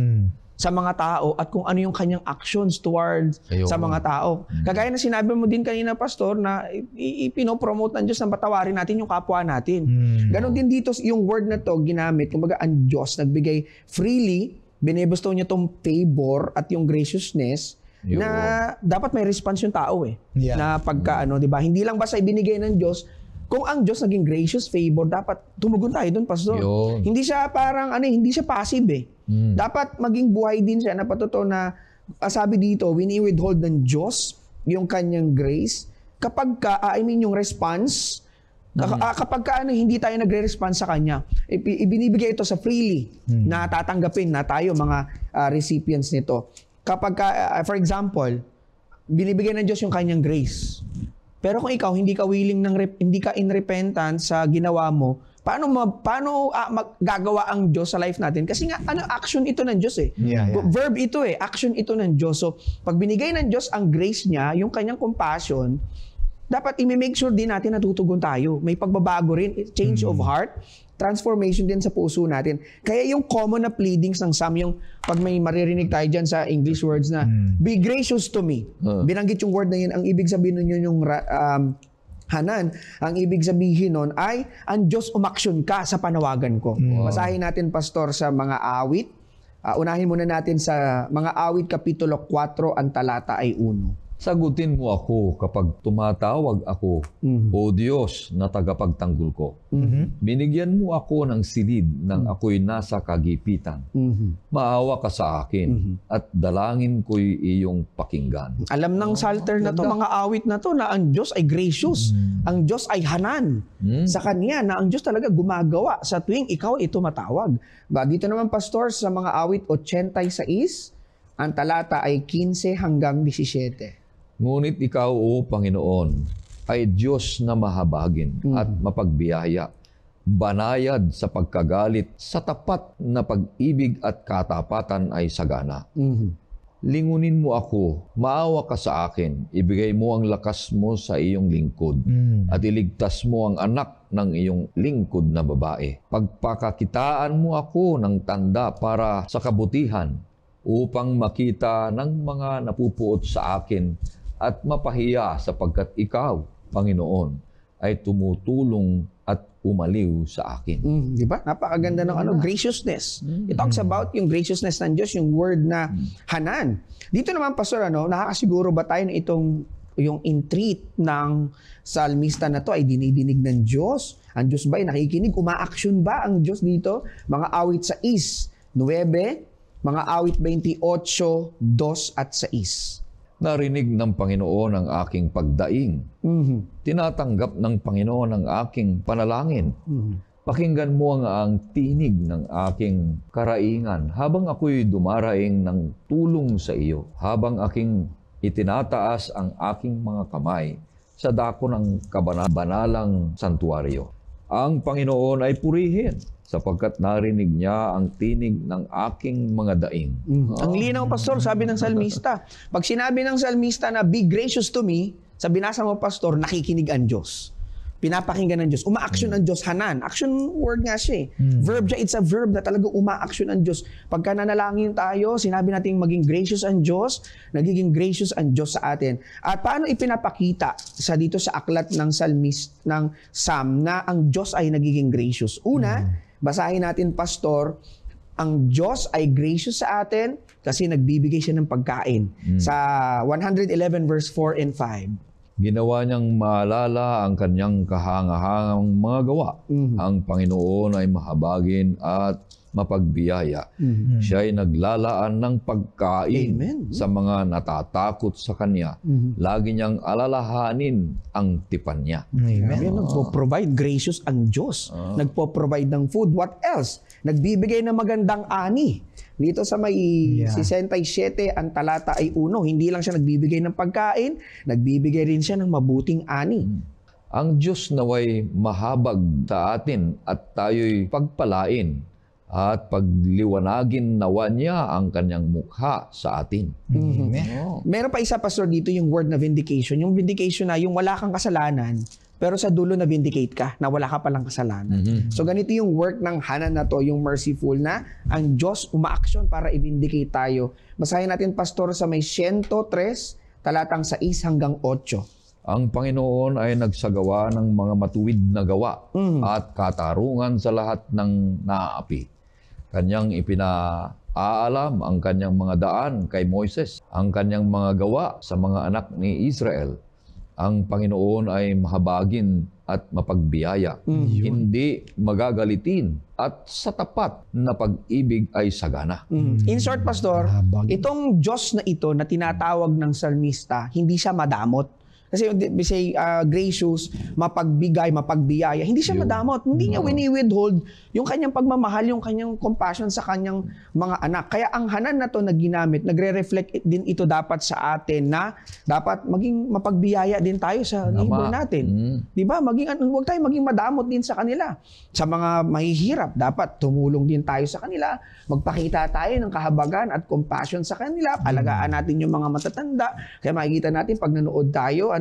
sa mga tao at kung ano yung kanyang actions towards sa mga tao. Kagaya na sinabi mo din kanina, Pastor, na ipinopromote ng Diyos na patawarin natin yung kapwa natin. Ganon din dito yung word na to ginamit. Kumbaga, ang Diyos nagbigay freely, binibestow niya tong favor at yung graciousness na dapat may response yung tao na pagka di ba? Hindi lang basta ibinigay ng Diyos. Kung ang Diyos naging gracious favor, dapat tumugon tayo doon, Pastor. Hindi siya parang hindi siya passive Dapat maging buhay din siya na patotoo na sabi dito, wini-withhold ng Diyos yung kanyang grace kapag yung response kapag hindi tayo nagre-response sa kanya, ibinibigay ito sa freely na tatanggapin na tayo mga recipients nito. Kapag for example, binibigay ng Diyos yung kanyang grace. Pero kung ikaw hindi ka willing hindi ka in repentance sa ginawa mo, paano gagawa ang Diyos sa life natin? Kasi nga action ito ng Diyos Verb ito action ito ng Diyos. So pag binigay ng Diyos ang grace niya, yung kanyang compassion, dapat i-make sure din natin natutugon tayo. May pagbabago rin, change of heart, transformation din sa puso natin. Kaya yung common na pleadings ng Psalm, yung pag may maririnig tayo dyan sa English words na, be gracious to me. Binanggit yung word na yun, ang ibig sabihin nun yun yung Hanan. Ang ibig sabihin nun ay, ang Diyos umaksyon ka sa panawagan ko. Basahin natin, Pastor, sa mga awit. Unahin muna natin sa mga awit, Kapitulo 4, ang talata ay 1. Sagutin mo ako kapag tumatawag ako, O Diyos na tagapagtanggol ko. Binigyan mo ako ng silid nang ako'y nasa kagipitan. Maawa ka sa akin at dalangin ko'y iyong pakinggan. Alam ng Psalter na to, mga awit na to, na ang Diyos ay gracious. Ang Diyos ay hanan sa Kanya, na ang Diyos talaga gumagawa sa tuwing ikaw ay tumatawag. Dito naman, Pastor, sa mga awit 86, ang talata ay 15 hanggang 17. Ngunit ikaw, O Panginoon, ay Diyos na mahabagin at mapagbiyaya, banayad sa pagkagalit, sa tapat na pag-ibig at katapatan ay sagana. Lingunin mo ako, maawa ka sa akin, ibigay mo ang lakas mo sa iyong lingkod, at iligtas mo ang anak ng iyong lingkod na babae. Pagpakakitaan mo ako ng tanda para sa kabutihan, upang makita ng mga napupuot sa akin at mapahiya sapagkat ikaw, Panginoon, ay tumutulong at umaliw sa akin. Di ba? Napakaganda ng graciousness. It talks about yung graciousness ng Diyos, yung word na hanan. Dito naman, Pastor, nakakasiguro ba tayo na itong yung entreat ng salmista na to ay dinidinig ng Diyos? Ang Diyos ba ay nakikinig? Uma-action ba ang Diyos dito? Mga awit 6, 9, mga awit 28, 2 at 6. Narinig ng Panginoon ang aking pagdaing. Tinatanggap ng Panginoon ang aking panalangin. Pakinggan mo ang tinig ng aking karaingan habang ako'y dumaraing ng tulong sa iyo, habang aking itinataas ang aking mga kamay sa dako ng kabanalang santuaryo. Ang Panginoon ay purihin sapagkat narinig niya ang tinig ng aking mga daing. Ang linaw, Pastor, sabi ng salmista. Pag sinabi ng salmista na, be gracious to me, sa binasa mo, Pastor, nakikinig ang Diyos. Pinapakinggan ng Diyos. Uma-action ang Diyos. Hanan. Action word nga siya. Verb siya. It's a verb na talagang uma-action ang Diyos. Pagka nanalangin tayo, sinabi natin maging gracious ang Diyos, nagiging gracious ang Diyos sa atin. At paano ipinapakita sa dito sa aklat ng salmist, ng Psalm, na ang Diyos ay nagiging gracious? Una, basahin natin, Pastor, ang Diyos ay gracious sa atin kasi nagbibigay siya ng pagkain. Sa 111 verse 4 and 5. Ginawa niyang maalala ang kanyang kahangahangang mga gawa. Ang Panginoon ay mahabagin at mapagbiyaya. Siya ay naglalaan ng pagkain sa mga natatakot sa Kanya. Lagi niyang alalahanin ang tipan niya. Nagpo-provide, gracious ang Diyos. Nagpo-provide ng food. What else? Nagbibigay ng magandang ani. Dito sa may 67, ang talata ay 1. Hindi lang siya nagbibigay ng pagkain, nagbibigay rin siya ng mabuting ani. Ang Diyos naway mahabag sa atin at tayo'y pagpalain at pagliwanagin nawa niya ang kanyang mukha sa atin. Meron pa isa, Pastor, dito yung word na vindication. Yung vindication na yung wala kang kasalanan, pero sa dulo na vindicate ka, na wala ka palang kasalanan. So ganito yung work ng Hanan na to, yung merciful na ang Diyos uma-action para i-vindicate tayo. Basahin natin, Pastor, sa may 103, talatang 6 hanggang 8. Ang Panginoon ay nagsagawa ng mga matuwid na gawa at katarungan sa lahat ng naaapi. Kanyang ipinaalam ang kanyang mga daan kay Moises, ang kanyang mga gawa sa mga anak ni Israel. Ang Panginoon ay mahabagin at mapagbiyaya, hindi magagalitin, at sa tapat na pag-ibig ay sagana. In short, Pastor, itong Diyos na ito na tinatawag ng salmista, hindi siya madamot. Kasi we say gracious, mapagbigay, mapagbiyaya. Hindi siya madamot. Hindi niya wini-withhold yung kanyang pagmamahal, yung kanyang compassion sa kanyang mga anak. Kaya ang Hanan na to na ginamit, nagre-reflect din ito dapat sa atin na dapat maging mapagbiyaya din tayo sa neighbor natin. Di ba? Huwag tayo maging madamot din sa kanila. Sa mga mahihirap, dapat tumulong din tayo sa kanila. Magpakita tayo ng kahabagan at compassion sa kanila. Alagaan natin yung mga matatanda. Kaya makikita natin pag nanood tayo,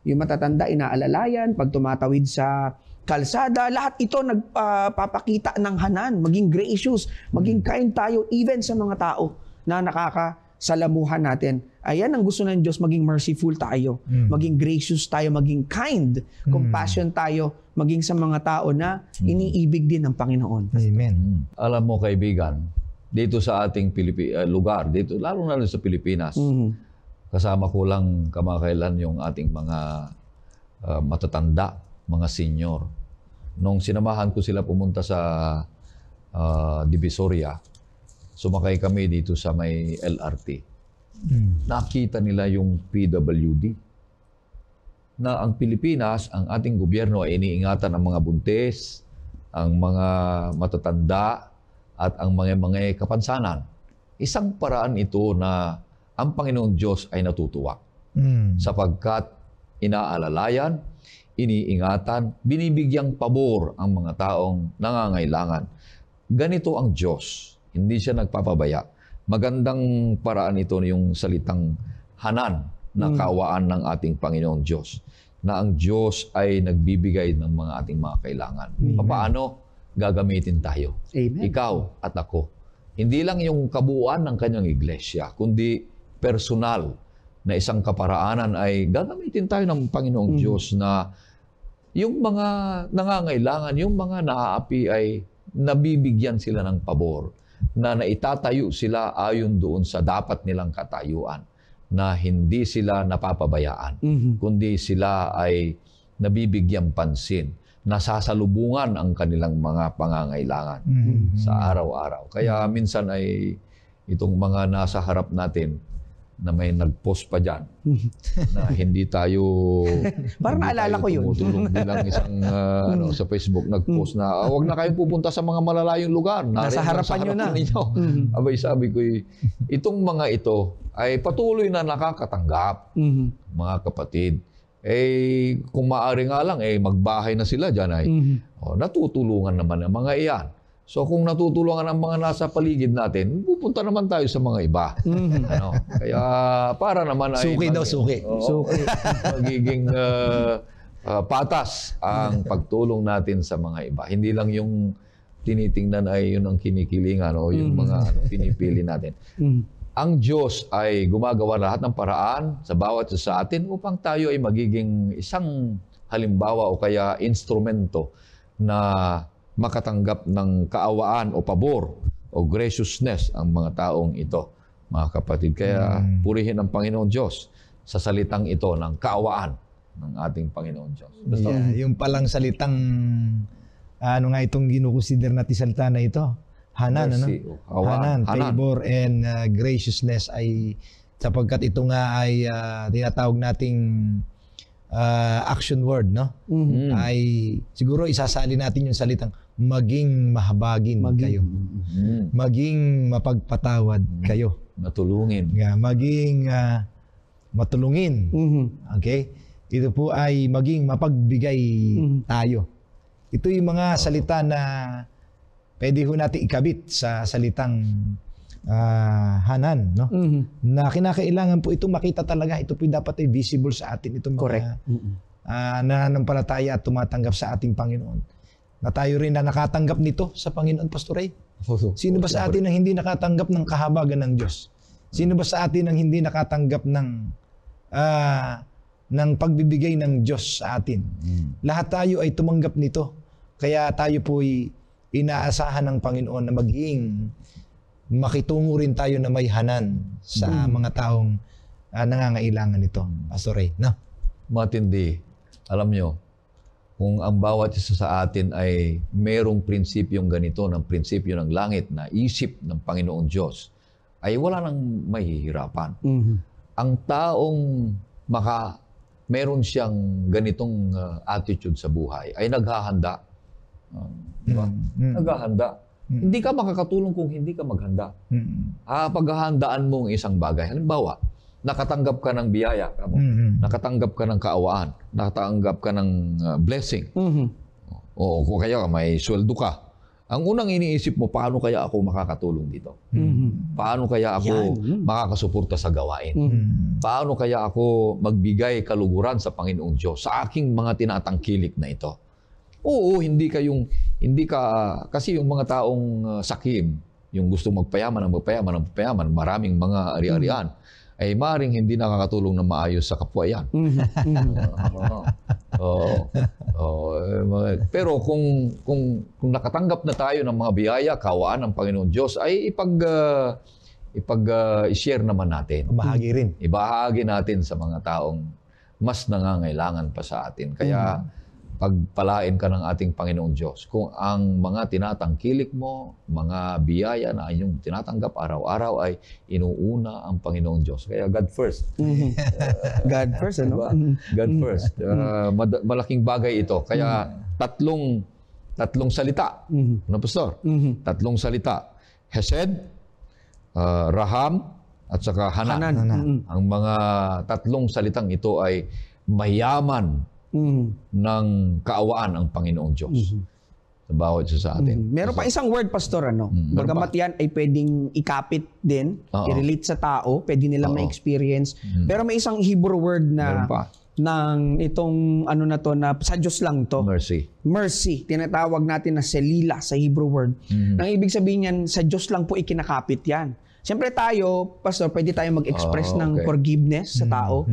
yung matatanda inaalalayan, pag tumatawid sa kalsada, lahat ito nagpapakita ng Hanan, maging gracious, maging kind tayo even sa mga tao na nakakasalamuhan natin. Ayan ang gusto ng Diyos, maging merciful tayo, maging gracious tayo, maging kind, compassion tayo, maging sa mga tao na iniibig din ng Panginoon. Amen. Alam mo, kaibigan, dito sa ating lugar, dito, lalo na sa Pilipinas, kasama ko lang kamakailan yung ating mga matatanda, mga senior. Nung sinamahan ko sila pumunta sa Divisoria, sumakay kami dito sa may LRT. Nakita nila yung PWD. Na ang Pilipinas, ang ating gobyerno ay iniingatan ang mga buntis, ang mga matatanda, at ang mga kapansanan. Isang paraan ito na ang Panginoong Diyos ay natutuwa. Sapagkat inaalalayan, iniingatan, binibigyang pabor ang mga taong nangangailangan. Ganito ang Diyos. Hindi siya nagpapabaya. Magandang paraan ito yung salitang Hanan na kaawaan ng ating Panginoong Diyos. Na ang Diyos ay nagbibigay ng mga ating mga kailangan. Paano gagamitin tayo? Amen. Ikaw at ako. Hindi lang yung kabuuan ng kanyang iglesia, kundi personal na isang kaparaanan ay gagamitin tayo ng Panginoong Diyos na yung mga nangangailangan, yung mga naaapi ay nabibigyan sila ng pabor, na naitatayo sila ayon doon sa dapat nilang katayuan. na hindi sila napapabayaan, kundi sila ay nabibigyan pansin, nasasalubungan ang kanilang mga pangangailangan sa araw-araw. Kaya minsan ay itong mga nasa harap natin na may nag-post pa dyan na hindi tayo Parang naalala ko yun. tumutulong bilang isang sa Facebook nag-post na huwag na kayong pupunta sa mga malalayong lugar. Nasa harapan nyo na. Ninyo. Abay sabi ko, itong mga ito ay patuloy na nakakatanggap, mga kapatid. Kung maaari nga lang, magbahay na sila dyan ay natutulungan naman ang mga iyan. So kung natutulungan ang mga nasa paligid natin, pupunta naman tayo sa mga iba. Kaya para naman ay Suki. magiging patas ang pagtulong natin sa mga iba. Hindi lang yung tinitingnan ay yun ang kinikilingan o yung mga pinipili natin. Ang Diyos ay gumagawa lahat ng paraan sa bawat isa sa atin upang tayo ay magiging isang halimbawa o kaya instrumento na makatanggap ng kaawaan o pabor o graciousness ang mga taong ito, mga kapatid. Kaya purihin ang Panginoon Diyos sa salitang ito ng kaawaan ng ating Panginoon Diyos. Yung palang salitang, itong ginukonsider natin salita na ito? Hanan, Mercy, Hanan, Hanan. favor and graciousness ay sapagkat ito nga ay tinatawag nating action word, no? Ay siguro isasali natin yung salitang maging mahabagin kayo. Maging mapagpatawad kayo. Matulungin. Maging matulungin. Okay? Ito po ay maging mapagbigay tayo. Ito yung mga salita na pwede ho natin ikabit sa salitang Hanan, no? Na kinakailangan po ito makita talaga. Ito po dapat ay visible sa atin. Itong mga nananampalataya at tumatanggap sa ating Panginoon. Na tayo rin na nakatanggap nito sa Panginoon, Pastor Ray. Sino ba sa atin ang hindi nakatanggap ng kahabagan ng Diyos? Sino ba sa atin ang hindi nakatanggap ng pagbibigay ng Diyos sa atin? Lahat tayo ay tumanggap nito. Kaya tayo po ay inaasahan ng Panginoon na maging makitungo rin tayo na may hanan sa mga taong nangangailangan nito, Pastor Ray. No? Matindi. Alam nyo, kung ang bawat isa sa atin ay merong prinsipyong ganito, ng prinsipyo ng langit na isip ng Panginoong Diyos, ay wala nang mahihirapan. Ang taong meron siyang ganitong attitude sa buhay ay naghahanda. Diba? Naghahanda. Hindi ka makakatulong kung hindi ka maghanda. Paghahandaan mo ang isang bagay. Halimbawa, nakatanggap ka ng biyaya, nakatanggap ka ng kaawaan, nakatanggap ka ng blessing, o kung kaya may sweldo ka. Ang unang iniisip mo, paano kaya ako makakatulong dito? Paano kaya ako makakasuporta sa gawain? Paano kaya ako magbigay kaluguran sa Panginoong Diyos sa aking mga tinatangkilik na ito? Oo, kasi yung mga taong sakim, yung gusto magpayaman, maraming mga ari-arian, ay maaaring hindi nakakatulong na maayos sa kapwa yan. Pero kung nakatanggap na tayo ng mga biyaya, kaawaan ng Panginoon Diyos, ay i-share naman natin. Ibahagi natin sa mga taong mas nangangailangan pa sa atin. Kaya pagpalain ka ng ating Panginoong Diyos. Kung ang mga tinatangkilik mo, mga biyaya na inyong tinatanggap araw-araw ay inuuna ang Panginoong Diyos. Kaya God first. God first, ano? God first. Malaking bagay ito. Kaya tatlong salita. Ano, Pastor? Tatlong salita. Hesed, Raham, at saka Hanan. Ang mga tatlong salitang ito ay mayaman ng kaawaan ang Panginoong Diyos sa bawat isa sa atin. Meron pa isang word, Pastor, bagamat yan ay pwedeng ikapit din, i-relate sa tao, pwede nilang ma-experience. Pero may isang Hebrew word na ng itong na sa Diyos lang to. Mercy. Tinatawag natin na selila sa Hebrew word. Nang ibig sabihin yan, sa Diyos lang po ikinakapit yan. Siyempre tayo, Pastor, pwede tayo mag-express ng forgiveness sa tao.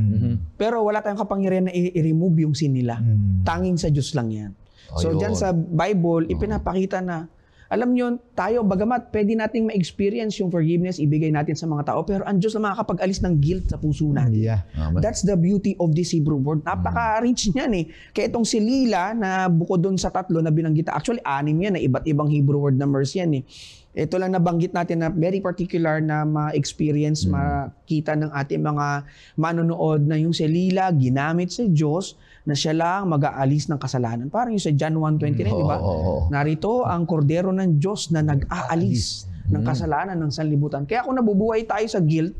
Pero wala tayong kapangyarihan na i-remove yung sin nila. Tanging sa Diyos lang yan. So dyan sa Bible, ipinapakita na Alam nyo, tayo, bagamat pwede nating ma-experience yung forgiveness, ibigay natin sa mga tao, pero ang Diyos na makakapag-alis ng guilt sa puso natin. Yeah. Amen. That's the beauty of this Hebrew word. Napaka-rich niyan eh. Kaya itong si Lila na bukod doon sa 3 na binanggit, actually 6 yan na iba't ibang Hebrew word na mercy yan eh. Ito lang nabanggit natin na very particular na ma-experience, makita ng ating mga manonood na yung si Lila ginamit sa Diyos na siya lang mag-aalis ng kasalanan. Parang yung sa John 1:29, di ba? Narito ang kordero ng Diyos na nag-aalis ng kasalanan ng sanlibutan. Kaya kung nabubuhay tayo sa guilt,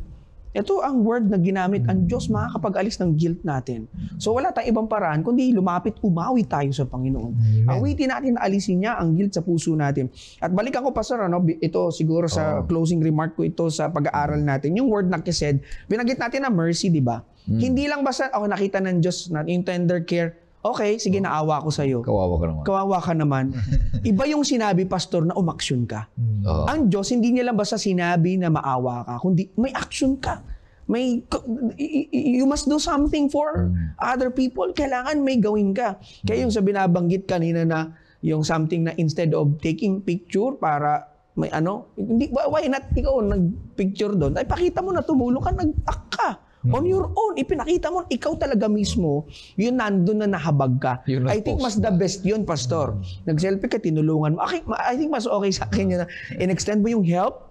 ito ang word na ginamit, ang Diyos makakapag-alis ng guilt natin. So wala tayong ibang paraan, kundi lumapit, umawi tayo sa Panginoon. Awitin natin na alisin niya ang guilt sa puso natin. At balikan ko, Pastor, ito siguro sa closing remark ko ito sa pag-aaral natin. Yung word na kised, binanggit natin na mercy, di ba? Hindi lang basta, nakita ng Diyos na yung tender care, okay, sige, naawa ko sa'yo. Kawawa ka naman. Kawawa ka naman. Iba yung sinabi, Pastor, na umaksyon ka. Ang Diyos, hindi niya lang basta sinabi na maawa ka, kundi may action ka. You must do something for other people. Kailangan may gawin ka. Kaya yung sa binabanggit kanina na yung something na instead of taking picture para may hindi, why not ikaw nag-picture doon? Ay, pakita mo na tumulong ka, nag-act ka. On your own, ipinakita mo, ikaw talaga mismo, yun nandun na nahabag ka. I think mas the best yun, Pastor. Nag-selfie ka, tinulungan mo. I think mas okay sa akin yun na in-extend mo yung help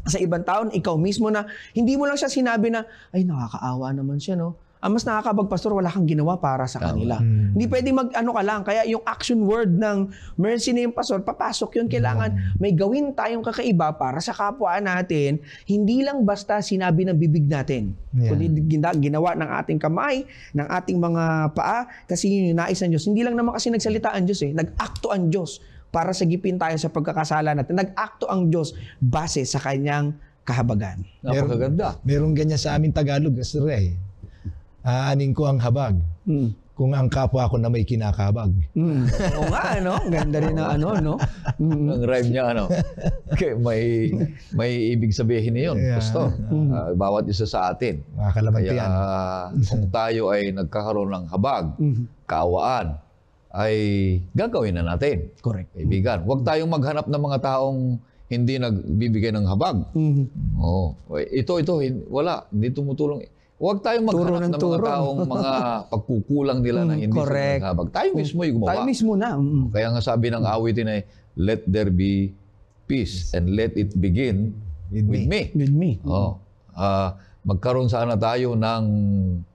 sa ibang tao, ikaw mismo na, hindi mo lang siya sinabi na, ay, nakakaawa naman siya, no? Ang mas nakakabag, Pastor, wala kang ginawa para sa kanila. Hindi pwede ka lang. Kaya yung action word ng mercy na yung Pastor, papasok yun. Kailangan may gawin tayong kakaiba para sa kapwa natin. Hindi lang basta sinabi ng bibig natin. Kundi ginawa ng ating kamay, ng ating mga paa, kasi yun yung nais ng Diyos. Hindi lang naman kasi nagsalita ang Diyos eh. Nag-akto ang Diyos para sagipin tayo sa pagkakasala natin. Nag-akto ang Diyos base sa kanyang kahabagan. Napakaganda. Merong ganyan sa aming Tagalog, Pastor Ray. Aanin ko ang habag kung ang kapwa ko na may kinakabag. Oo nga, Ganda rin na no? Ang rhyme niya, Okay, may ibig sabihin niyon, Pastor. Bawat isa sa atin. Makakalamanti Kaya yan. kung tayo ay nagkakaroon ng habag, kaawaan, ay gagawin na natin. Correct. Kaibigan, huwag tayong maghanap ng mga taong hindi nagbibigay ng habag. Ito, wala, hindi tumutulong. Huwag tayong maghanap ng mga taong mga pagkukulang nila na hindi sila naghabag. Tayo mismo yung gumawa. Tayo mismo na. Kaya nga sabi ng awitin ay, let there be peace and let it begin with me. With me. Magkaroon sana tayo ng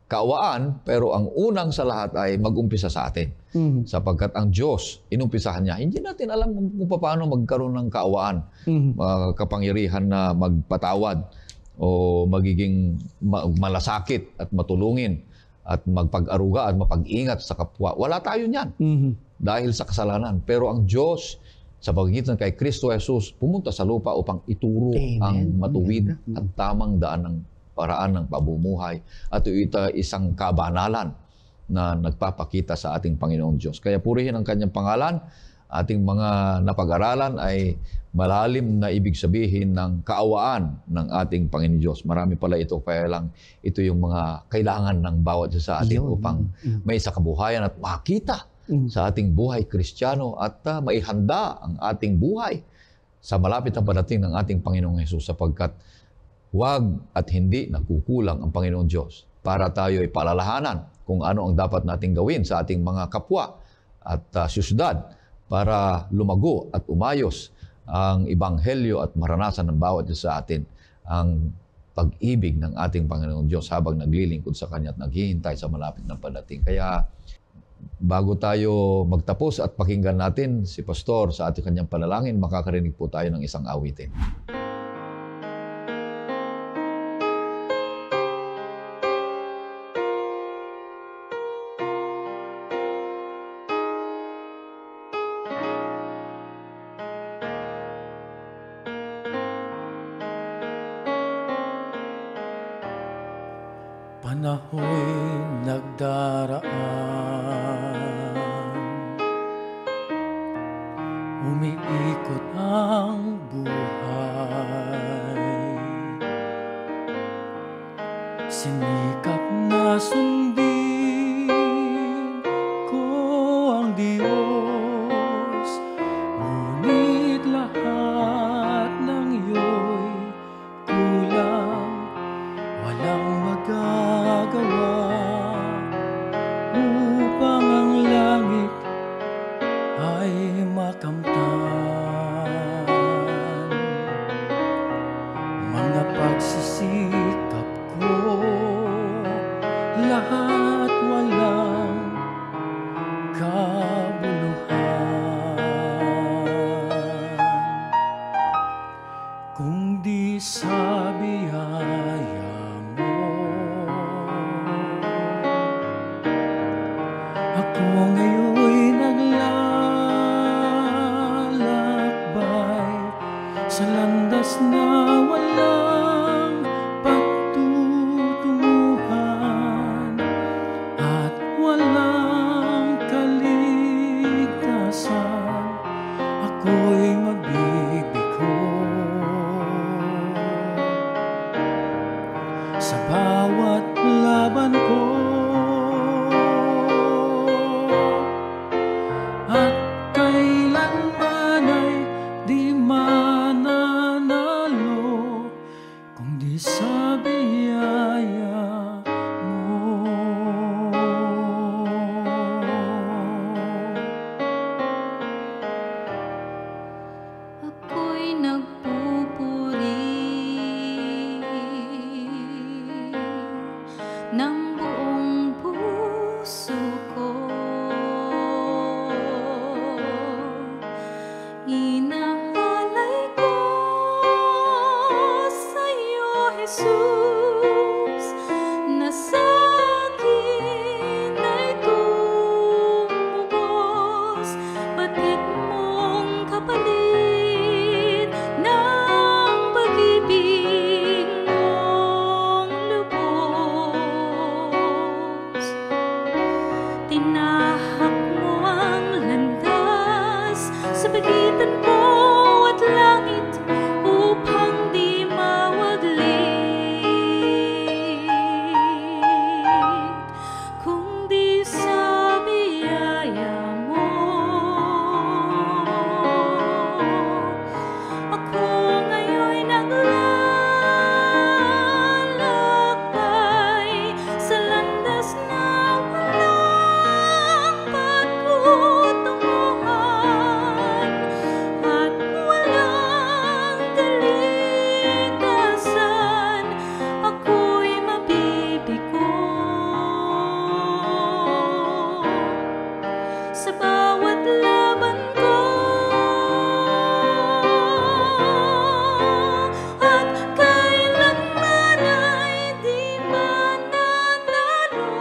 kaawaan, pero ang unang sa lahat ay mag-umpisa sa atin. Sapagkat ang Diyos, inumpisahan niya. Hindi natin alam kung paano magkaroon ng kaawaan, kapangyarihan na magpatawad o magiging malasakit at matulungin at magpag-aruga at mapag-ingat sa kapwa. Wala tayo niyan dahil sa kasalanan. Pero ang Diyos, sa pagitan kay Kristo Jesus, pumunta sa lupa upang ituro ang matuwid at tamang daan ng paraan ng pamumuhay. At ito isang kabanalan na nagpapakita sa ating Panginoong Diyos. Kaya purihin ang kanyang pangalan. Ating mga napag-aralan ay malalim na ibig sabihin ng kaawaan ng ating Panginoon Diyos. Marami pala ito, kaya lang ito yung mga kailangan ng bawat isa sa atin upang may isa kabuhayan at makita sa ating buhay Kristiyano at maihanda ang ating buhay sa malapit na padating ng ating Panginoong Hesus, sapagkat huwag at hindi nakukulang ang Panginoong Diyos para tayo ay palalahanan kung ano ang dapat nating gawin sa ating mga kapwa at syudad para lumago at umayos ang Ebanghelyo at maranasan ng bawat isa sa atin ang pag-ibig ng ating Panginoong Diyos habang naglilingkod sa Kanya at naghihintay sa malapit na padating. Kaya bago tayo magtapos at pakinggan natin si Pastor sa ating kanyang panalangin, makakarinig po tayo ng isang awitin. Panaho'y nagdaraan, umiikot ang buhay, sinikap na sundin ko ang Diyos, ngunit lahat lahat walang kabuluhan. Kung di sa biyaya mo, ako ngayon'y naglalakbay sa landas na walang pagtutunguhan at walang kaligtasan. Ako'y mabibigo sa bawat laban ko, at kailanman ay di mananalo kung di sa biyaya mo. Ako'y nagpupuri ng buong puso ko. Inahalay ko sa'yo, Jesus, na sa akin ay tumubos. Batid mong kapalit ng pag-ibig mong lubos. Tinahak mo ang landas sa pagitan ko at langit upang di mawaglit kung di sa biyaya mo. Ako ngayon'y naglalakbay sa landas na walang pagtutunguhan at walang kaligtasan. Ako'y mabibigo sa bawat laban ko, at kailanman ay di mananalo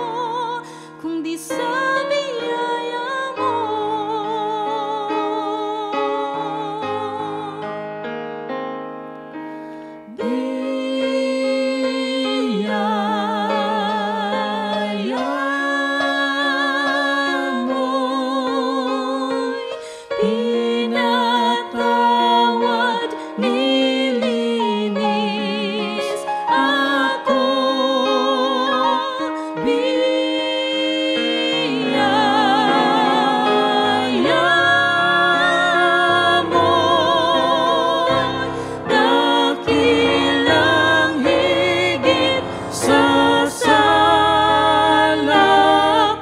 kung di sa biyaya mo. Biyaya mo'y pinatawad, nilinis ako. Biyaya mo'y dakilang higit sa sala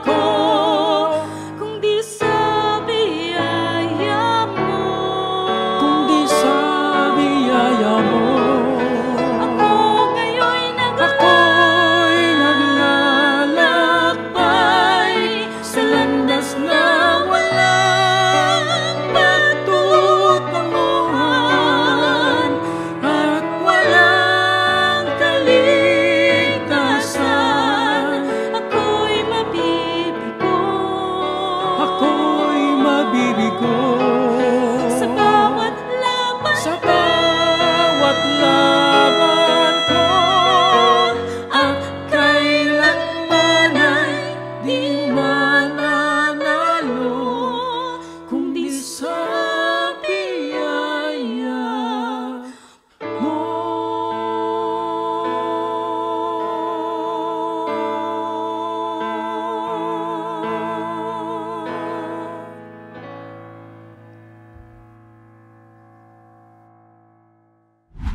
ko kung di sa biyaya mo. Kung di sa biyaya mo, Ako ngayon'y ako'y naglalakbay sa landas na walang pagtutunguhan at walang kaligtasan. ako'y mabibigo Ako'y mabibigo sa bawat laban sa bawat laban ko, at kailanman ay di mananalo kung di sa biyaya mo.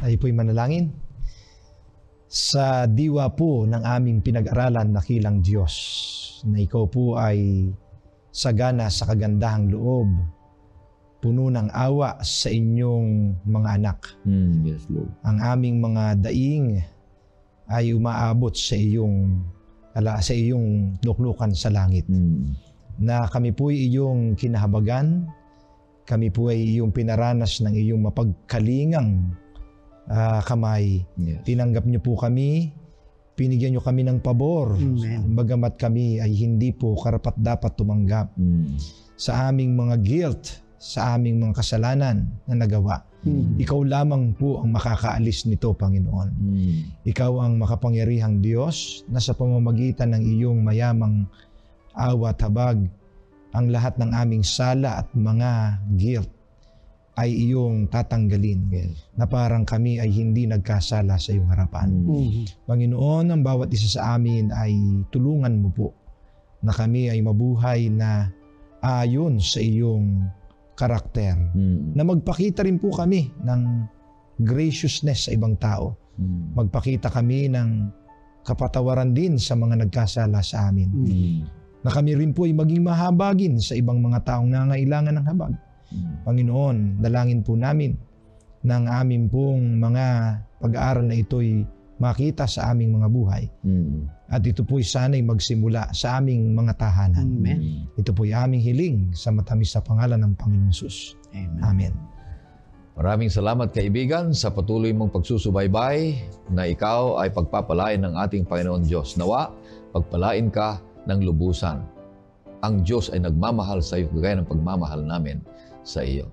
Tayo po'y manalangin. Sa diwa po ng aming pinag-aralan na kilang Diyos, na ikaw po ay sagana sa kagandahang loob, puno ng awa sa inyong mga anak. Yes, Lord. Ang aming mga daing ay umaabot sa iyong sa iyong luklukan sa langit. Na kami po ay iyong kinahabagan, kami po ay iyong pinaranas ng iyong mapagkalingang kamay. Yes. Tinanggap niyo po kami, pinigyan niyo kami ng pabor, Amen. bagamat kami ay hindi po karapat-dapat tumanggap sa aming mga guilt, sa aming mga kasalanan na nagawa. Ikaw lamang po ang makakaalis nito, Panginoon. Ikaw ang makapangyarihang Diyos na sa pamamagitan ng iyong mayamang awa at habag, ang lahat ng aming sala at mga guilt ay iyong tatanggalin, na parang kami ay hindi nagkasala sa iyong harapan. Panginoon, ang bawat isa sa amin ay tulungan mo po na kami ay mabuhay na ayon sa iyong karakter. Na magpakita rin po kami ng graciousness sa ibang tao. Magpakita kami ng kapatawaran din sa mga nagkasala sa amin. Na kami rin po ay maging mahabagin sa ibang mga taong nangailangan ng habag. Panginoon, dalangin po namin ng aming pong mga pag-aaral na ito'y makita sa aming mga buhay. At ito po'y sana'y magsimula sa aming mga tahanan. Amen. Ito po'y aming hiling sa matamis na pangalan ng Panginoong Hesus. Amen. Maraming salamat, kaibigan, sa patuloy mong pagsusubaybay na ikaw ay pagpapalain ng ating Panginoon Diyos. Nawa, pagpalain ka ng lubusan. Ang Diyos ay nagmamahal sa iyo kagaya ng pagmamahal namin sa iyo.